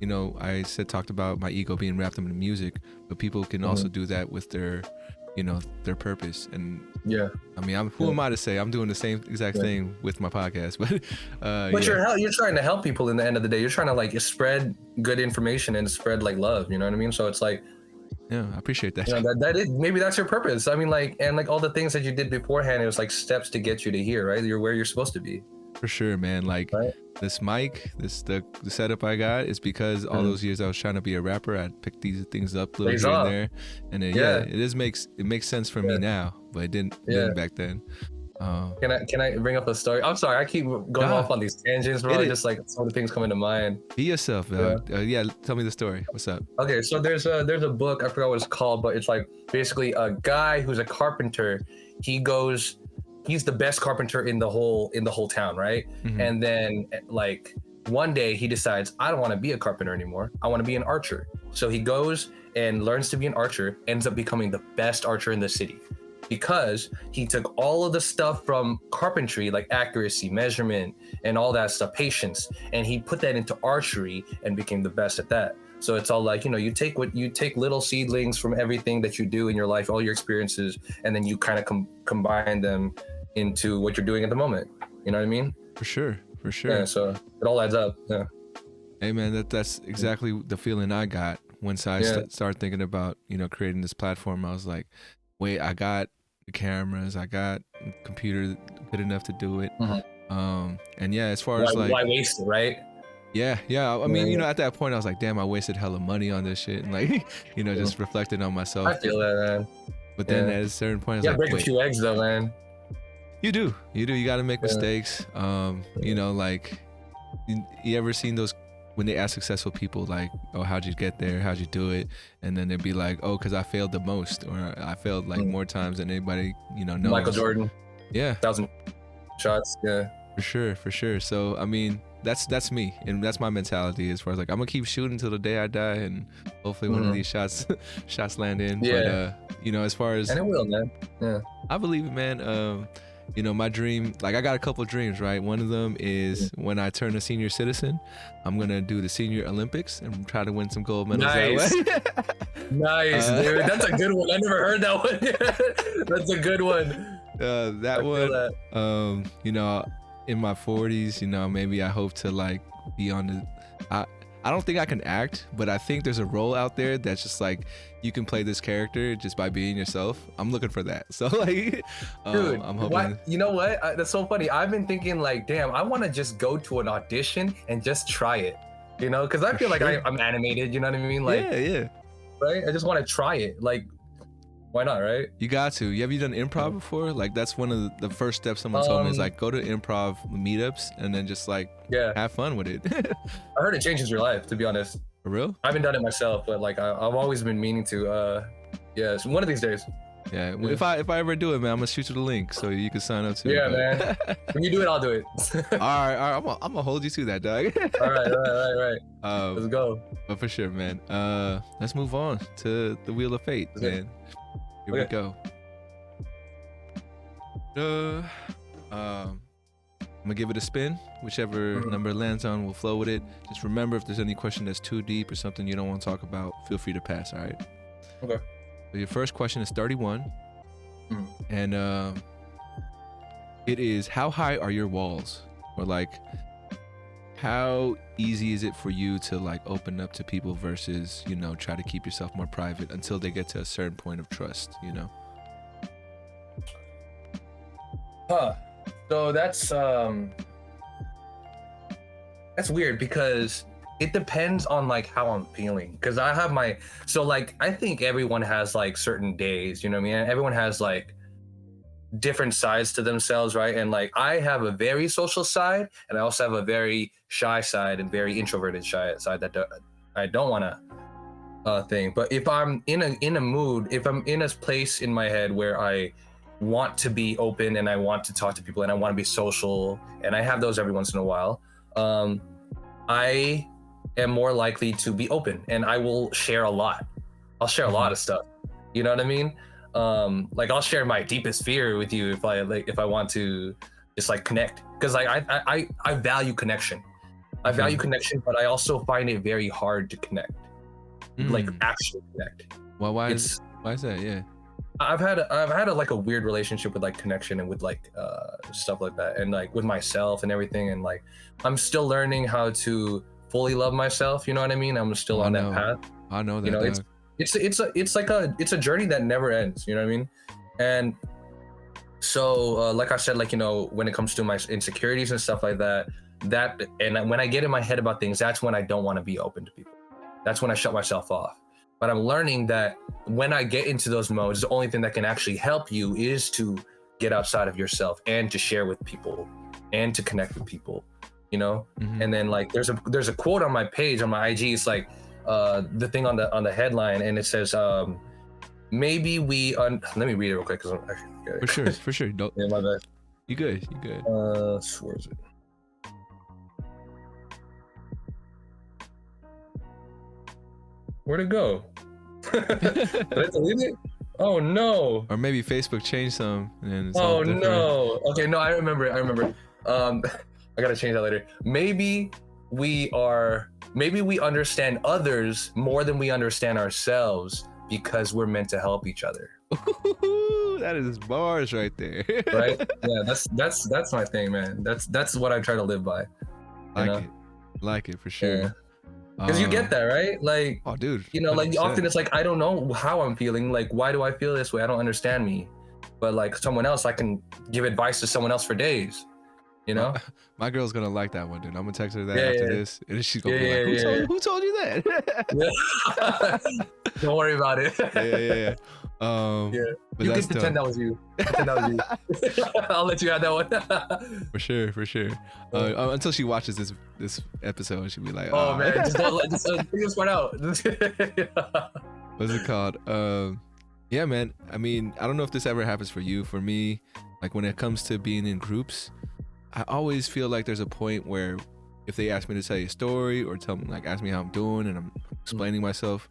you know, I talked about my ego being wrapped up in music, but people can also do that with their, you know, their purpose. And I mean, who am I to say? I'm doing the same exact thing with my podcast, but you're trying to help people in the end of the day. You're trying to like spread good information and spread like love, you know what I mean? So it's like, yeah, I appreciate that. You know, that is, maybe that's your purpose. I mean, like, and like all the things that you did beforehand, it was like steps to get you to here, right? You're where you're supposed to be. For sure, man. Like this mic, the setup I got is because all those years I was trying to be a rapper. I picked these things up a little here and there, and then, it makes sense for me now, but it didn't back then. Can I bring up a story? I'm sorry, I keep going off on these tangents, bro. Just like some of the things coming to mind. Be yourself, tell me the story. What's up? Okay, so there's a book, I forgot what it's called, but it's like basically a guy who's a carpenter. He's the best carpenter in the whole town, right? And then like one day he decides, I don't want to be a carpenter anymore. I want to be an archer. So he goes and learns to be an archer, ends up becoming the best archer in the city, because he took all of the stuff from carpentry, like accuracy, measurement, and all that stuff, patience, and he put that into archery and became the best at that. So it's all like, you know, you take little seedlings from everything that you do in your life, all your experiences, and then you kind of combine them into what you're doing at the moment. You know what I mean? For sure. Yeah, so it all adds up. Yeah. Hey man, that's exactly the feeling I got once I started thinking about, you know, creating this platform. I was like, wait, I got the cameras, I got the computer good enough to do it. And yeah, as far as like, why waste it, right? Yeah. I mean, you know, at that point I was like, damn, I wasted hella money on this shit, and like, you know, just reflecting on myself. I feel that, man. But then at a certain point, I was like, break a few eggs though, man. You do. You got to make mistakes. You know, like, you ever seen those when they ask successful people like, oh, how'd you get there? How'd you do it? And then they'd be like, oh, because I failed the most, or I failed like more times than anybody, you know, knows. Michael Jordan. Yeah. 1,000 shots. Yeah. For sure. So, I mean, that's me, and that's my mentality as far as like, I'm gonna keep shooting till the day I die, and hopefully one of these shots land in. But you know, as far as, and it will, man. Yeah. I believe it, man. You know, my dream, like I got a couple of dreams, right? One of them is when I turn a senior citizen, I'm going to do the Senior Olympics and try to win some gold medals that way. Nice, dude. That's a good one. I never heard that one. That's a good one. That one, you know, in my 40s, you know, maybe I hope to like be on the, I don't think I can act, but I think there's a role out there that's just like, you can play this character just by being yourself. I'm looking for that. So like, dude, I'm hoping. You know what? That's so funny. I've been thinking like, damn, I want to just go to an audition and just try it, you know? Cause I feel like I'm animated, you know what I mean? Like, yeah. Right? I just want to try it. Like, why not, right? You got to. Have you done improv before? Like, that's one of the first steps someone told me is like, go to improv meetups and then just like have fun with it. I heard it changes your life, to be honest. For real? I haven't done it myself, but like I've always been meaning to. Yeah, so one of these days. Yeah. If I ever do it, man, I'm gonna shoot you the link so you can sign up too. Yeah, man. When you do it, I'll do it. all right. I'm gonna hold you to that, dog. all right. Let's go. But for sure, man. Let's move on to the Wheel of Fate, man. Here we go. I'm gonna give it a spin. Whichever number it lands on, we'll flow with it. Just remember, if there's any question that's too deep or something you don't want to talk about, feel free to pass. All right. Okay. So your first question is 31, and it is, how high are your walls, or like, how easy is it for you to like open up to people versus, you know, try to keep yourself more private until they get to a certain point of trust, you know? So that's weird because it depends on like how I'm feeling. Cause I have so like, I think everyone has like certain days, you know what I mean? Everyone has like different sides to themselves, right? And like I have a very social side, and I also have a very shy side and very introverted shy side that I don't want to thing. But if I'm in a mood, if I'm in a place in my head where I want to be open and I want to talk to people and I want to be social, and I have those every once in a while, I am more likely to be open, and I will share a lot. I'll share a lot of stuff. You know what I mean? Like I'll share my deepest fear with you if I want to just like connect, because like I value connection. I value connection, but I also find it very hard to connect, like actually connect. Well, why is that? Yeah. I've had a like a weird relationship with like connection and with like stuff like that, and like with myself and everything, and like I'm still learning how to fully love myself. You know what I mean? I'm still on that path. I know that. You know, it's a journey that never ends. You know what I mean? And so like I said, like, you know, when it comes to my insecurities and stuff like that, and when I get in my head about things, that's when I don't want to be open to people. That's when I shut myself off. But I'm learning that when I get into those modes, the only thing that can actually help you is to get outside of yourself and to share with people and to connect with people, you know? And then like there's a quote on my page on my IG. It's like the thing on the headline, and it says maybe let me read it real quick, because I'm actually for sure. Don't, yeah, my bad. You good. Where is it? Where'd it go? Did I delete it? Oh no. Or maybe Facebook changed some and it's oh no. Okay, no, I remember. I gotta change that later. Maybe we understand others more than we understand ourselves, because we're meant to help each other. That is bars right there. Right? Yeah, that's my thing, man. That's what I try to live by. Like it for sure. Yeah. Because you get that, right? Like, oh, dude, you know, 100%. Like often it's like, I don't know how I'm feeling. Like, why do I feel this way? I don't understand me. But like someone else, I can give advice to someone else for days. You know, my girl's gonna like that one, dude. I'm gonna text her that after this, and she's gonna be like, "Who told you that?" Don't worry about it. Yeah. You can pretend that was you. I'll let you have that one. For sure. Until she watches this episode, she'll be like, "Oh man, just figure this part out." What's it called? Yeah, man. I mean, I don't know if this ever happens for you. For me, like when it comes to being in groups, I always feel like there's a point where if they ask me to tell you a story or ask me how I'm doing and I'm explaining myself,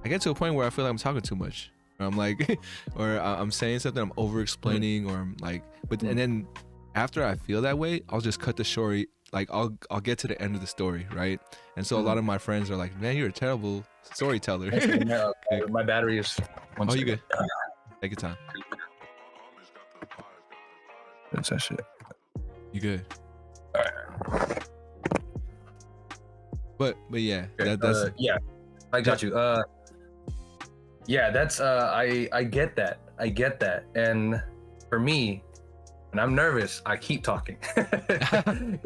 I get to a point where I feel like I'm talking too much. Or I'm like, or I'm saying something, I'm over explaining, or I'm like, and then after I feel that way, I'll just cut the story. Like I'll get to the end of the story, right? And so a lot of my friends are like, "Man, you're a terrible storyteller." My battery is. Oh, you good? Take your time. That's that shit. You good? But yeah, that's yeah, I got you. Yeah, that's I get that, and for me, when I'm nervous, I keep talking. You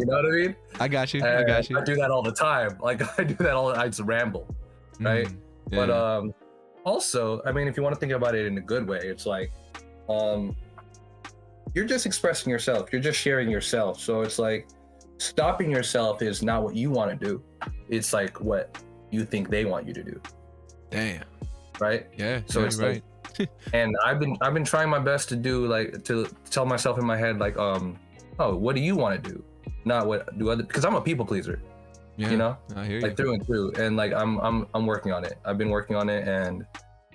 know what I mean? I got you. I do that all the time. Like I just ramble, right? Yeah. But also, I mean, if you want to think about it in a good way, it's like you're just expressing yourself. You're just sharing yourself. So it's like stopping yourself is not what you want to do. It's like what you think they want you to do. Damn. Right? Yeah. So it's right. Like, and I've been trying my best to do, like, to tell myself in my head, like, oh, what do you want to do? Not what do other, because I'm a people pleaser. Yeah, you know, I hear you. like through and through. And like I'm working on it. I've been working on it, and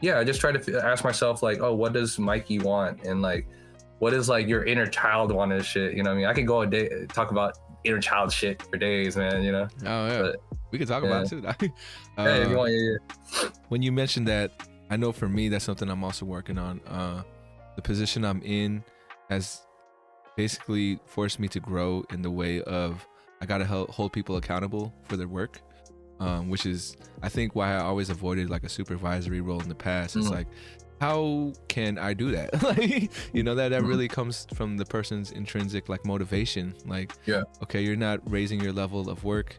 yeah, I just try to ask myself, like, oh, what does Mikey want? And like, what is like your inner child want and shit? You know what I mean? I could go a day talk about inner child shit for days, man, you know? Oh yeah. But, we could talk about it too. Hey, if you want, yeah. When you mentioned that, I know for me that's something I'm also working on. The position I'm in has basically forced me to grow in the way of I gotta hold people accountable for their work, which is I think why I always avoided like a supervisory role in the past. It's like, how can I do that? Like, you know, that really comes from the person's intrinsic like motivation. Like, yeah, okay, you're not raising your level of work.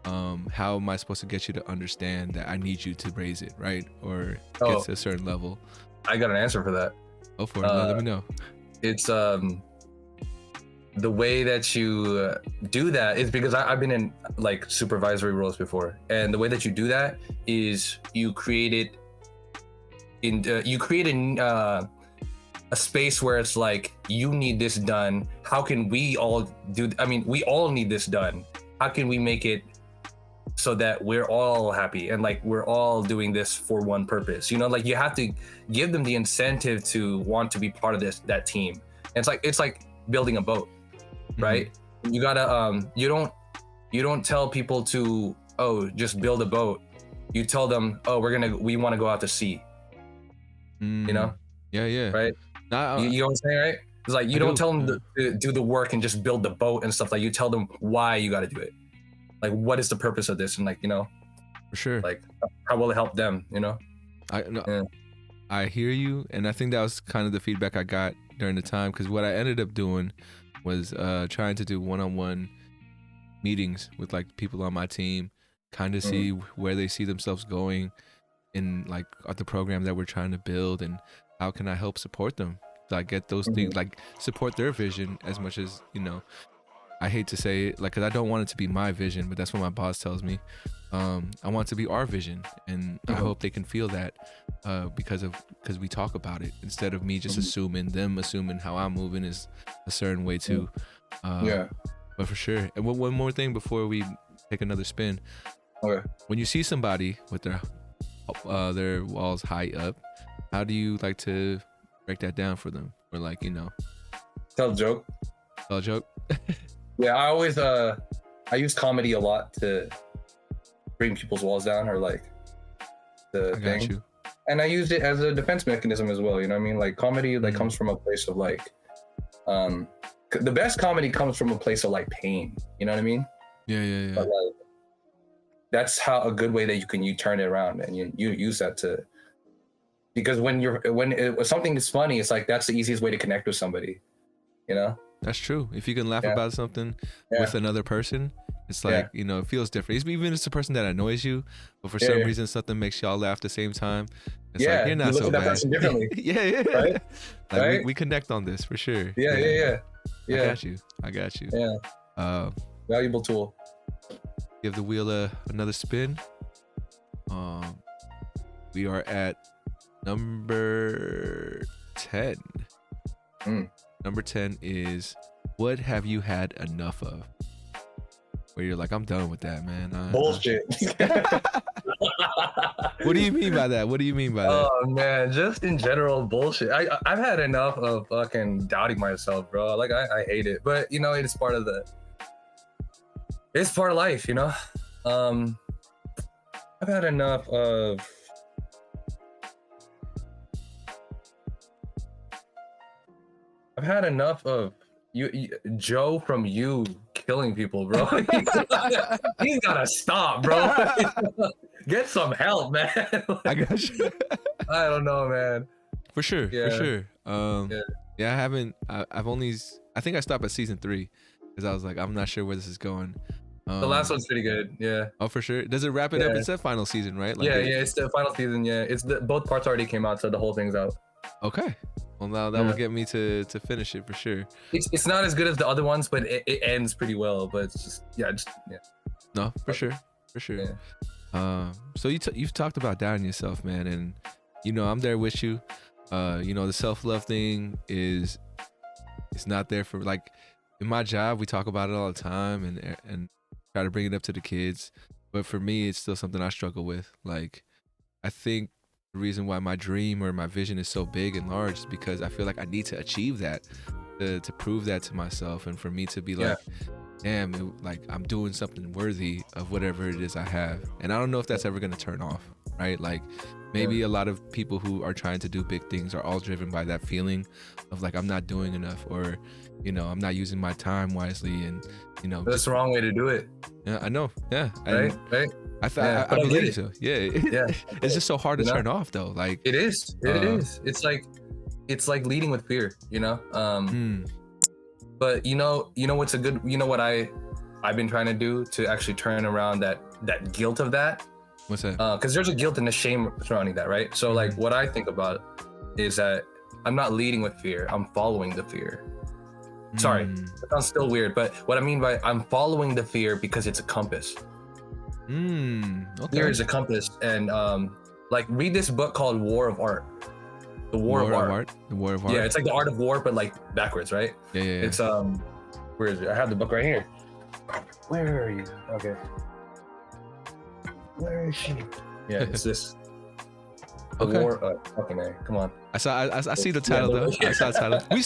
How am I supposed to get you to understand that I need you to raise it, right? Or get to a certain level? I got an answer for that. Oh, for it. Let me know. it's the way that you do that is because I've been in like supervisory roles before, and the way that you do that is you create a space where it's like, you need this done. How can we all do? I mean, we all need this done. How can we make it so that we're all happy and like we're all doing this for one purpose? You know, like you have to give them the incentive to want to be part of that team. And it's like building a boat. Right? You gotta you don't tell people to, oh, just build a boat. You tell them, oh, we want to go out to sea. You know? Yeah. Right? You know what I'm saying, right? It's like you don't tell them to do the work and just build the boat and stuff. Like you tell them why you got to do it. Like, what is the purpose of this? And like, you know, for sure. Like, how will it help them? You know? I hear you, and I think that was kind of the feedback I got during the time, because what I ended up doing was trying to do one-on-one meetings with like people on my team, kind of see where they see themselves going in like the program that we're trying to build, and how can I help support them, like get those things, like support their vision as much as, you know, I hate to say it, like, 'cause I don't want it to be my vision, but that's what my boss tells me. I want it to be our vision, and I hope they can feel that because we talk about it, instead of me just assuming how I'm moving is a certain way too. But for sure. And one more thing before we take another spin. Okay. When you see somebody with their walls high up, how do you like to break that down for them? Or like, you know, tell a joke. Yeah, I always I use comedy a lot to bring people's walls down, or like the thing. Got you. And I used it as a defense mechanism as well. You know what I mean? Like comedy like comes from a place of like the best comedy comes from a place of like pain. You know what I mean? Yeah. But like, that's how a good way that you turn it around, and you use that to, because when something is funny, it's like that's the easiest way to connect with somebody. You know? That's true. If you can laugh about something with another person, it's like, you know, it feels different. Even if it's a person that annoys you, but for some reason something makes y'all laugh at the same time. It's like, you're not you look so at that bad. person differently. Right? Like right? we connect on this for sure. Yeah. I got you. Yeah. Valuable tool. Give the wheel another spin. We are at number 10. Number 10 is, what have you had enough of? Where you're like, I'm done with that, man. Bullshit. What do you mean by that? Oh man, just in general bullshit. I've had enough of fucking doubting myself, bro. Like I hate it, but you know, it's part of life, you know. I've had enough of you Joe from You killing people, bro. He's gotta stop, bro. Get some help, man. I got you. I don't know, man. For sure. Yeah, I haven't. I think I stopped at season 3 because I was like, I'm not sure where this is going. The last one's pretty good. Yeah. Oh, for sure. Does it wrap it up? It's the final season, right? Like it's the final season. Yeah, it's both parts already came out, so the whole thing's out. Okay. Well, now that will get me to finish it for sure. It's not as good as the other ones, but it ends pretty well. But it's just No, for sure. Yeah. So you've talked about doubting yourself, man, and you know I'm there with you. You know, the self-love thing it's not there for, like, in my job we talk about it all the time and try to bring it up to the kids, but for me it's still something I struggle with. Like, I think the reason why my dream or my vision is so big and large is because I feel like I need to achieve that to prove that to myself, and for me to be like, damn, like I'm doing something worthy of whatever it is I have. And I don't know if that's ever going to turn off, right? Like maybe a lot of people who are trying to do big things are all driven by that feeling of like, I'm not doing enough, or, you know, I'm not using my time wisely, and, you know, that's the wrong way to do it. Yeah, I know. Yeah. Right. I believe so. Yeah. It's just so hard to turn off though. Like it is. It's like leading with fear, you know? But you know what's what I've been trying to do to actually turn around that guilt of that? What's that? Because there's a guilt and a shame surrounding that, right? So like what I think about is that I'm not leading with fear. I'm following the fear. Sorry, that sounds still weird, but what I mean by I'm following the fear because it's a compass. Okay. Fear is a compass, and like read this book called War of Art. The War of Art. The War of Art. Yeah, it's like the art of war, but like backwards, right? Yeah. It's where is it? I have the book right here. Where are you? Okay. Where is she? Yeah, it's this. The Okay. War. Okay, man, come on. I see the title though. I saw the title. We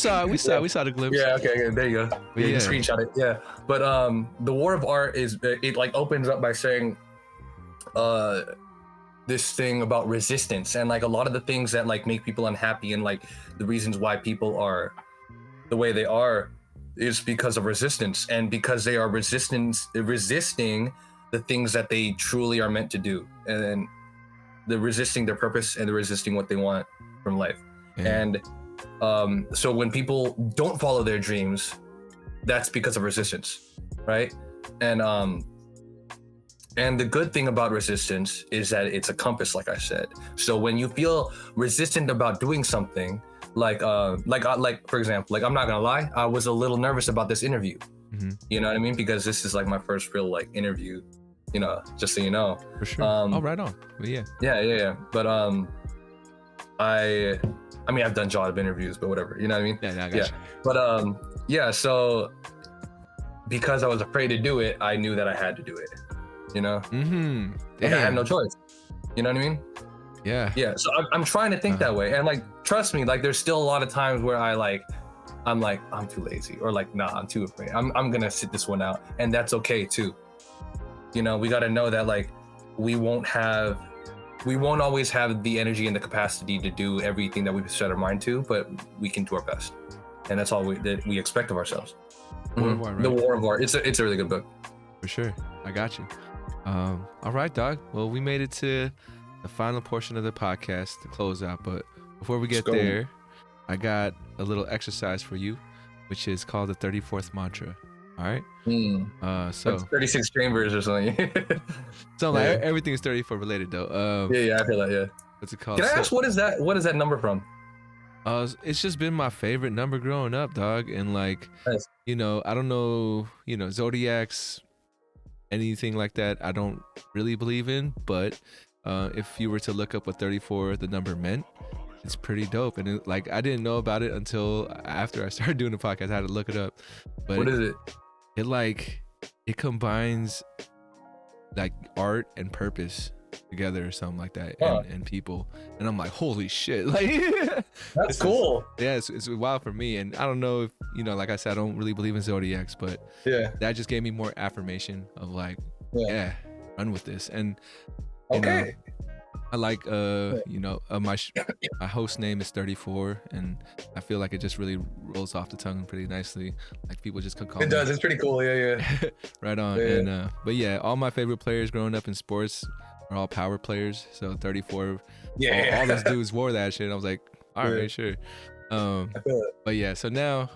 saw the glimpse. Yeah. Okay. There you go. Yeah, you can screenshot it. Yeah. But the War of Art is it like opens up by saying, this thing about resistance and like a lot of the things that like make people unhappy and like the reasons why people are the way they are is because of resistance and because they are resisting the things that they truly are meant to do, and they're resisting their purpose and they're resisting what they want from life. And so when people don't follow their dreams, that's because of resistance, right? And the good thing about resistance is that it's a compass, like I said. So when you feel resistant about doing something, like for example, like I'm not gonna lie, I was a little nervous about this interview. You know what I mean? Because this is like my first real like interview, you know, just so you know. For sure. Right on. But yeah. Yeah. But I mean I've done job interviews, but whatever. You know what I mean? Yeah, I got you. But yeah. So because I was afraid to do it, I knew that I had to do it. You know, like I had no choice. You know what I mean? Yeah. So I'm trying to think that way, and like trust me, like there's still a lot of times where I'm too lazy, or like nah, I'm too afraid. I'm gonna sit this one out, and that's okay too. You know, we got to know that like we won't always have the energy and the capacity to do everything that we've set our mind to, but we can do our best, and that's all that we expect of ourselves. War of Art, right? The War of Art. It's a really good book. For sure. I got you. All right, dog. Well, we made it to the final portion of the podcast to close out. But before we get there, I got a little exercise for you, which is called the 34th mantra. All right. So like 36 chambers or something. So like everything's 34 related though. Yeah, I feel that. Yeah. What's it called? Can I ask what is that number from? It's just been my favorite number growing up, dog. And like, nice. You know, I don't know, you know, zodiacs, anything like that, I don't really believe in. But if you were to look up what 34, the number meant, it's pretty dope. And it, like, I didn't know about it until after I started doing the podcast. I had to look it up. But what is it? It combines like art and purpose together or something like that, and people, and I'm like, holy shit, like that's cool. It's wild for me. And I don't know if, you know, like I said, I don't really believe in zodiacs, but that just gave me more affirmation of like, run with this. And you know, I like you know, my host name is 34, and I feel like it just really rolls off the tongue pretty nicely. Like people just could call it. Does. It's pretty cool. Yeah. Right on. And but yeah, all my favorite players growing up in sports are all power players. So 34. All those dudes wore that shit. I was like, all right, sure. I feel it. But yeah, so now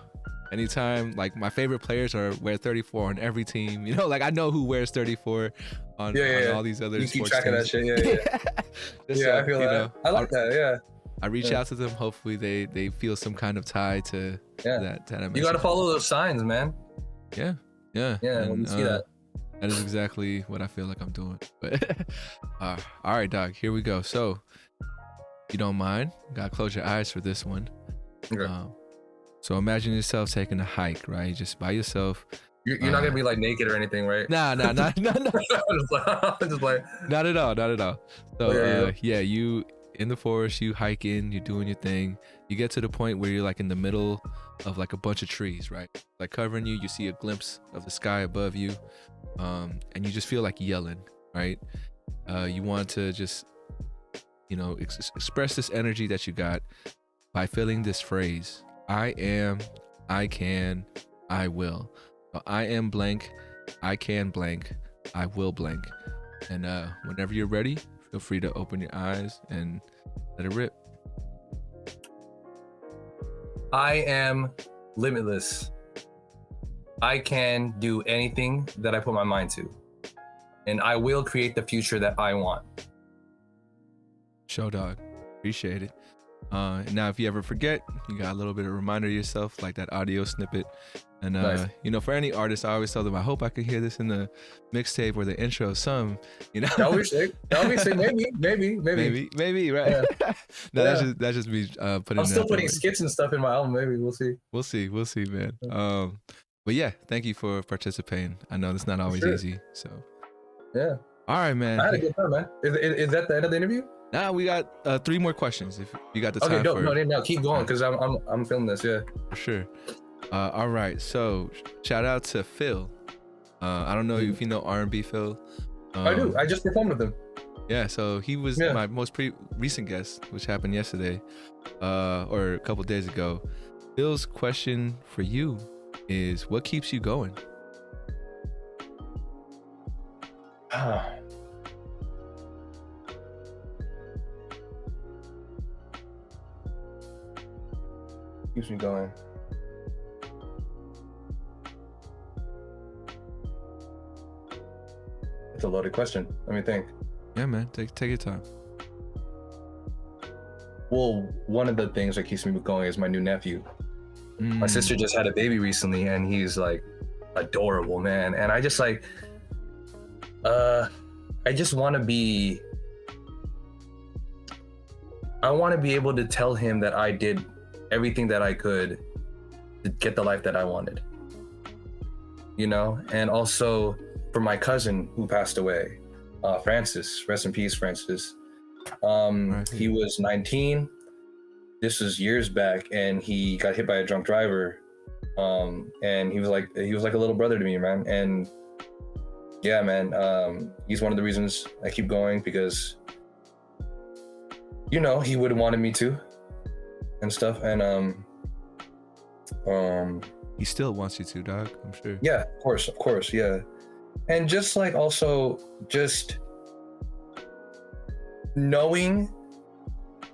anytime, like, my favorite players wear 34 on every team. You know, like, I know who wears 34 on all these other sports teams. You keep track of that shit. I feel that. I like that. I reach out to them. Hopefully they feel some kind of tie to that. You got to follow those signs, man. Yeah. And, when you see that. That is exactly what I feel like I'm doing. But all right, dog, here we go. So you don't mind, gotta close your eyes for this one. Okay. So imagine yourself taking a hike, right? Just by yourself. You're not gonna be like naked or anything, right? Nah. Just like Not at all. So you in the forest, you hiking, you're doing your thing. You get to the point where you're like in the middle of like a bunch of trees, right? Like covering you. You see a glimpse of the sky above you, and you just feel like yelling, right? You want to just, you know, express this energy that you got by feeling this phrase: I am, I can, I will. So I am blank, I can blank, I will blank. And whenever you're ready, feel free to open your eyes and let it rip. I am limitless. I can do anything that I put my mind to. And I will create the future that I want. Show dog. Appreciate it. Now, if you ever forget, you got a little bit of reminder to yourself, like that audio snippet. And Nice. for any artist, I always tell them, I hope I could hear this in the mixtape or the intro. Some, That would be sick. Maybe. maybe, right? Yeah. No, Yeah. that's just me putting. I'm it still out there. putting skits and stuff in my album. Maybe we'll see. We'll see, man. But yeah, thank you for participating. I know it's not always sure. easy, so Yeah. all right, man. I had a good time, man. Is that the end of the interview? Now we got 3 more questions. If you got the time. Okay, dope. For, No, keep going because I'm filming this. Yeah. For sure. All right. So shout out to Phil. I don't know if you know R&B Phil. I do. I just performed with him. Yeah. So he was my most recent guest, which happened yesterday, or a couple days ago. Phil's question for you is, what keeps you going? Keeps me going. It's a loaded question. Let me think. Yeah, man. Take your time. Well, one of the things that keeps me going is my new nephew. My sister just had a baby recently, and he's like adorable, man. And I just like, I just want to be. I want to be able to tell him that I did everything that I could to get the life that I wanted. And also for my cousin who passed away, Francis, rest in peace, Francis. He was 19. This was years back, and he got hit by a drunk driver. And he was like a little brother to me, man. And yeah, man, he's one of the reasons I keep going, because he would have wanted me to and stuff. And he still wants you to, dog, I'm sure. Yeah, of course, yeah. And just like also just knowing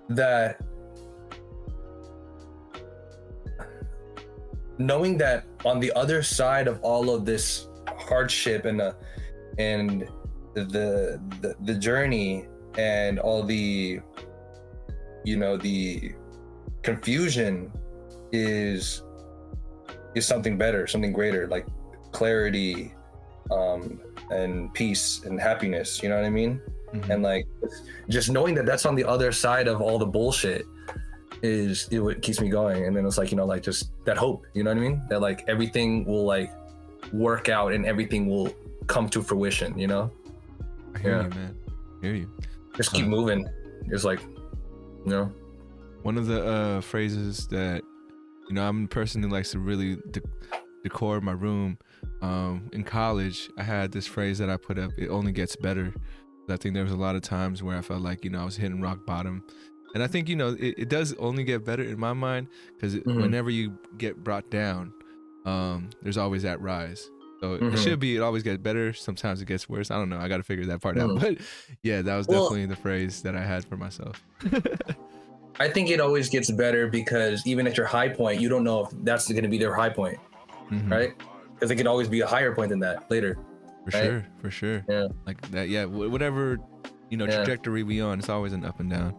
that on the other side of all of this hardship and the journey and all the the confusion is something better, something greater, like clarity, and peace and happiness, you know what I mean? Mm-hmm. And like just knowing that that's on the other side of all the bullshit is what keeps me going. And then it's like, like just that hope, you know what I mean? That like everything will like work out and everything will come to fruition, I hear you, man. I hear you. Just keep moving. It's like, one of the phrases that I'm a person who likes to really decor my room. In college, I had this phrase that I put up: "It only gets better." I think there was a lot of times where I felt like I was hitting rock bottom, and I think it does only get better in my mind, because whenever you get brought down, there's always that rise. So it always gets better. Sometimes it gets worse. I don't know. I got to figure that part out. But yeah, that was definitely the phrase that I had for myself. I think it always gets better, because even at your high point, you don't know if that's going to be their high point, right? Because it can always be a higher point than that later. For sure. Yeah. Like that. Yeah. Whatever, trajectory we on, it's always an up and down.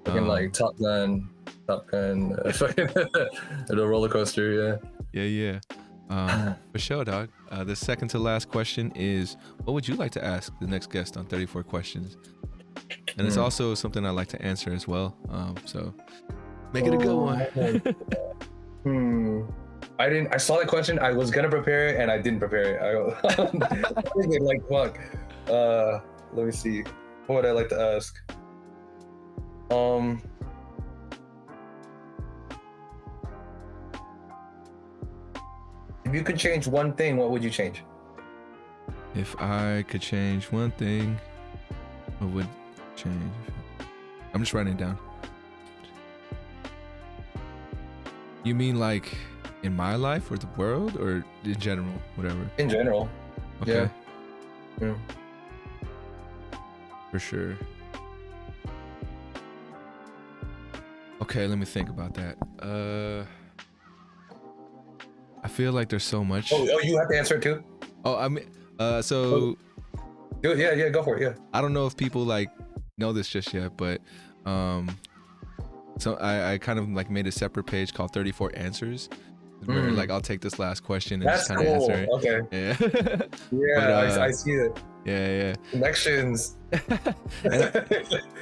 Like Top Gun, the roller coaster. Yeah. For sure, dog. The second to last question is, what would you like to ask the next guest on 34 Questions? And it's also something I like to answer as well. So make it a good one. I saw the question. I was gonna prepare it and I didn't prepare it. I'm thinking like, fuck. Let me see. What would I like to ask? If you could change one thing, what would you change? If I could change one thing, what would change? I'm just writing it down. You mean like in my life or the world, or in general, whatever? In general. Okay. Yeah. For sure. Okay, let me think about that. I feel like there's so much. Oh, you have to answer it too? Oh, I mean, so. Yeah, go for it, yeah. I don't know if people like know this just yet, but So I kind of like made a separate page called 34 Answers, where like I'll take this last question and That's just kind of cool. answer it. Okay. Yeah. Yeah, I see it. Yeah. Connections.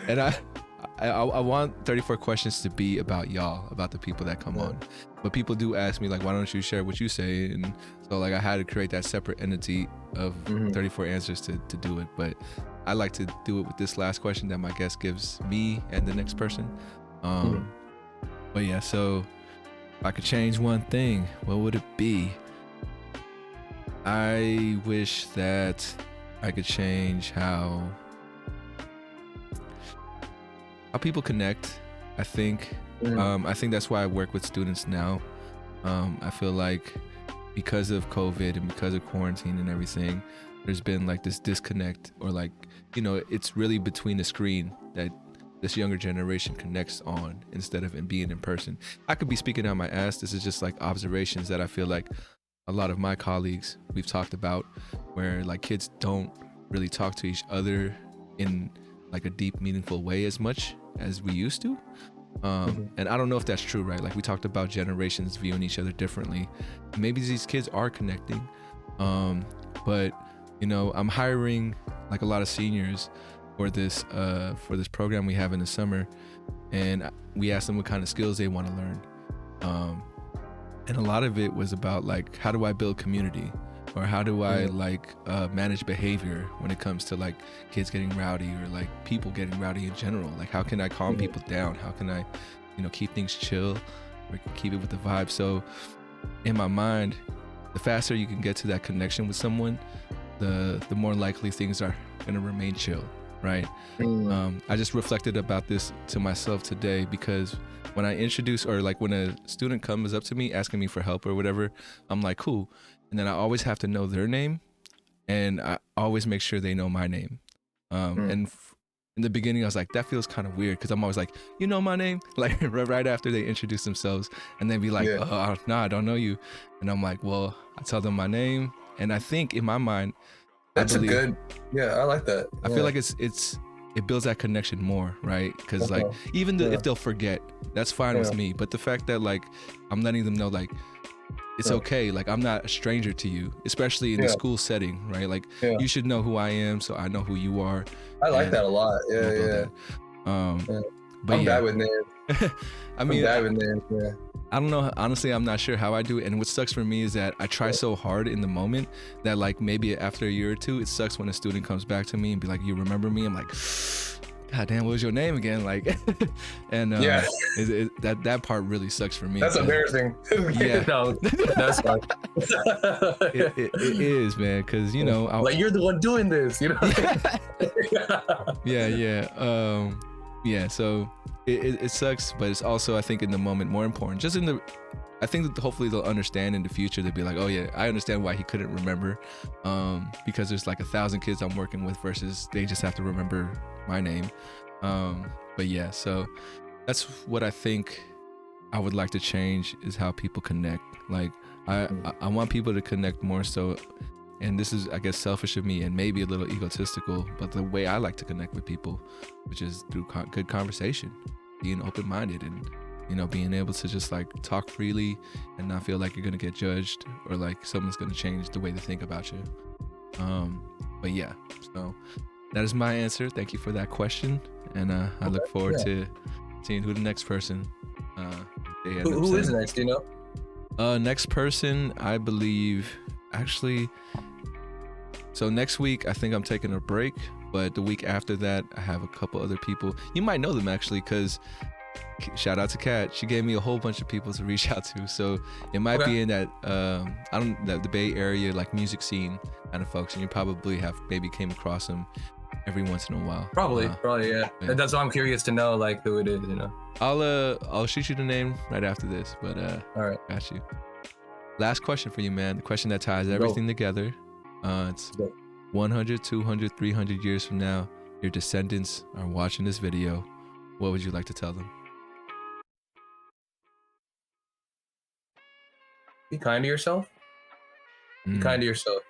and I want 34 questions to be about y'all, about the people that come on. But people do ask me like, why don't you share what you say? And so like I had to create that separate entity of 34 answers to do it. But I like to do it with this last question that my guest gives me and the next person. But yeah, so if I could change one thing, what would it be? I wish that I could change how people connect. I think that's why I work with students now. I feel like because of COVID and because of quarantine and everything, there's been like this disconnect, or like, you know, it's really between the screen that this younger generation connects on instead of in being in person. I could be speaking out my ass. This is just like observations that I feel like a lot of my colleagues we've talked about, where like kids don't really talk to each other in like a deep, meaningful way as much as we used to. And I don't know if that's true, right? Like we talked about generations viewing each other differently. Maybe these kids are connecting. But you know, I'm hiring like a lot of seniors for this program we have in the summer, and we asked them what kind of skills they want to learn. And a lot of it was about like, how do I build community, or how do I like manage behavior when it comes to like kids getting rowdy, or like people getting rowdy in general. Like how can I calm people down? How can I, you know, keep things chill or keep it with the vibe? So in my mind, the faster you can get to that connection with someone, the more likely things are going to remain chill, right? I just reflected about this to myself today, because when I introduce, or like when a student comes up to me asking me for help or whatever, I'm like, cool. And then I always have to know their name, and I always make sure they know my name. And in the beginning, I was like, that feels kind of weird, because I'm always like, you know my name? Like right after they introduce themselves, and then be like, oh, no, I don't know you. And I'm like, well, I tell them my name. And I think in my mind, I like that. I feel like it builds that connection more, right? Because like even if they'll forget, that's fine with me. But the fact that like I'm letting them know like it's okay, like I'm not a stranger to you, especially in the school setting, right? Like you should know who I am, so I know who you are. I like that a lot. But I'm bad with names. I mean, I'm bad with names. Yeah. I don't know. Honestly, I'm not sure how I do it. And what sucks for me is that I try so hard in the moment that like maybe after a year or two, it sucks when a student comes back to me and be like, you remember me? I'm like, God damn, what was your name again? Like, and that part really sucks for me. That's embarrassing. Yeah. No, that's fine. It is, man, because, you know. Like, you're the one doing this, you know? Yeah, so it sucks, but it's also, I think, in the moment more important. I think that hopefully they'll understand in the future. They'll be like, oh yeah, I understand why he couldn't remember, because there's like 1,000 kids I'm working with versus they just have to remember my name. But yeah, so that's what I think I would like to change, is how people connect. Like I want people to connect more so, and this is, I guess, selfish of me and maybe a little egotistical, but the way I like to connect with people, which is through good conversation, being open-minded, and, you know, being able to just like talk freely and not feel like you're gonna get judged or like someone's gonna change the way they think about you. But yeah, so that is my answer. Thank you for that question, and I look forward to seeing who the next person who is next, you know? Next person, I believe, actually, so next week I think I'm taking a break, but the week after that I have a couple other people. You might know them actually, because shout out to Kat, she gave me a whole bunch of people to reach out to, so it might be in that the Bay Area like music scene kind of folks, and you probably have maybe came across them every once in a while. Probably, yeah. That's why I'm curious to know like who it is, you know. I'll shoot you the name right after this, but all right, got you. Last question for you, man. The question that ties everything together. It's 100, 200, 300 years from now, your descendants are watching this video. What would you like to tell them? Be kind to yourself. Be kind to yourself.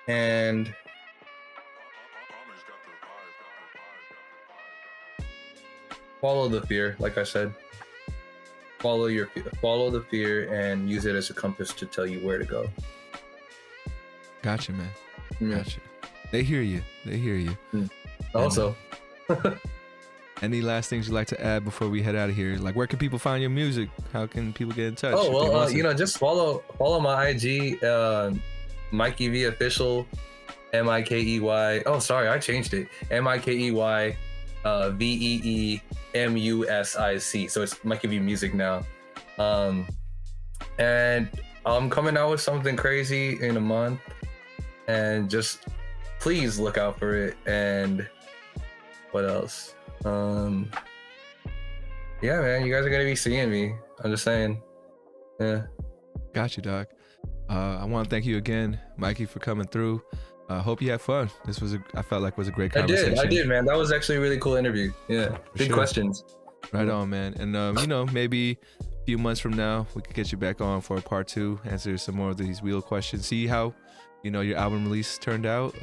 And follow the fear, like I said. Follow the fear and use it as a compass to tell you where to go. Gotcha, man. Yeah. Gotcha. They hear you. Also, any last things you'd like to add before we head out of here? Like, where can people find your music? How can people get in touch? oh if they well, want to? just follow my IG, Mikey Vee official, MIKEY. Oh, sorry, I changed it. MIKEY, VEEMUSIC. So it's Mikey Vee Music now. And I'm coming out with something crazy in a month, and just please look out for it. And what else? Yeah, man, you guys are gonna be seeing me. I'm just saying. Yeah. Got you, dog. I want to thank you again, Mikey, for coming through. Hope you had fun. This was I felt like was a great conversation. I did, man. That was actually a really cool interview. Yeah. Good questions. Right on, man. And maybe a few months from now, we could get you back on for a part 2, answer some more of these wheel questions, see how your album release turned out.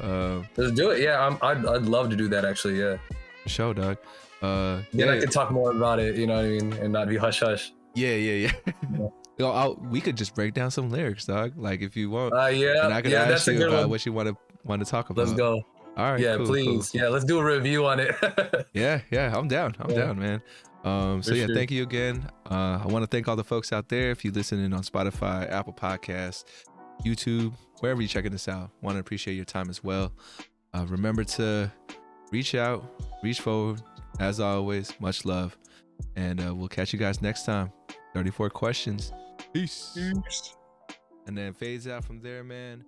Let's do it. Yeah, I'd love to do that, actually. Yeah. For sure, dog. Then I could talk more about it, you know what I mean, and not be hush hush. Yeah. We could just break down some lyrics, dog. Like, if you want. Yeah. And I could ask you about what you want to talk about. Let's go. All right. Yeah, cool, please. Cool. Yeah, let's do a review on it. Yeah, I'm down. I'm down, man. Sure. Thank you again. I want to thank all the folks out there. If you listening on Spotify, Apple Podcasts, YouTube, wherever you're checking this out, want to appreciate your time as well. Remember to reach out, reach forward. As always, much love, and we'll catch you guys next time. 34 questions. Peace. And then fades out from there, man.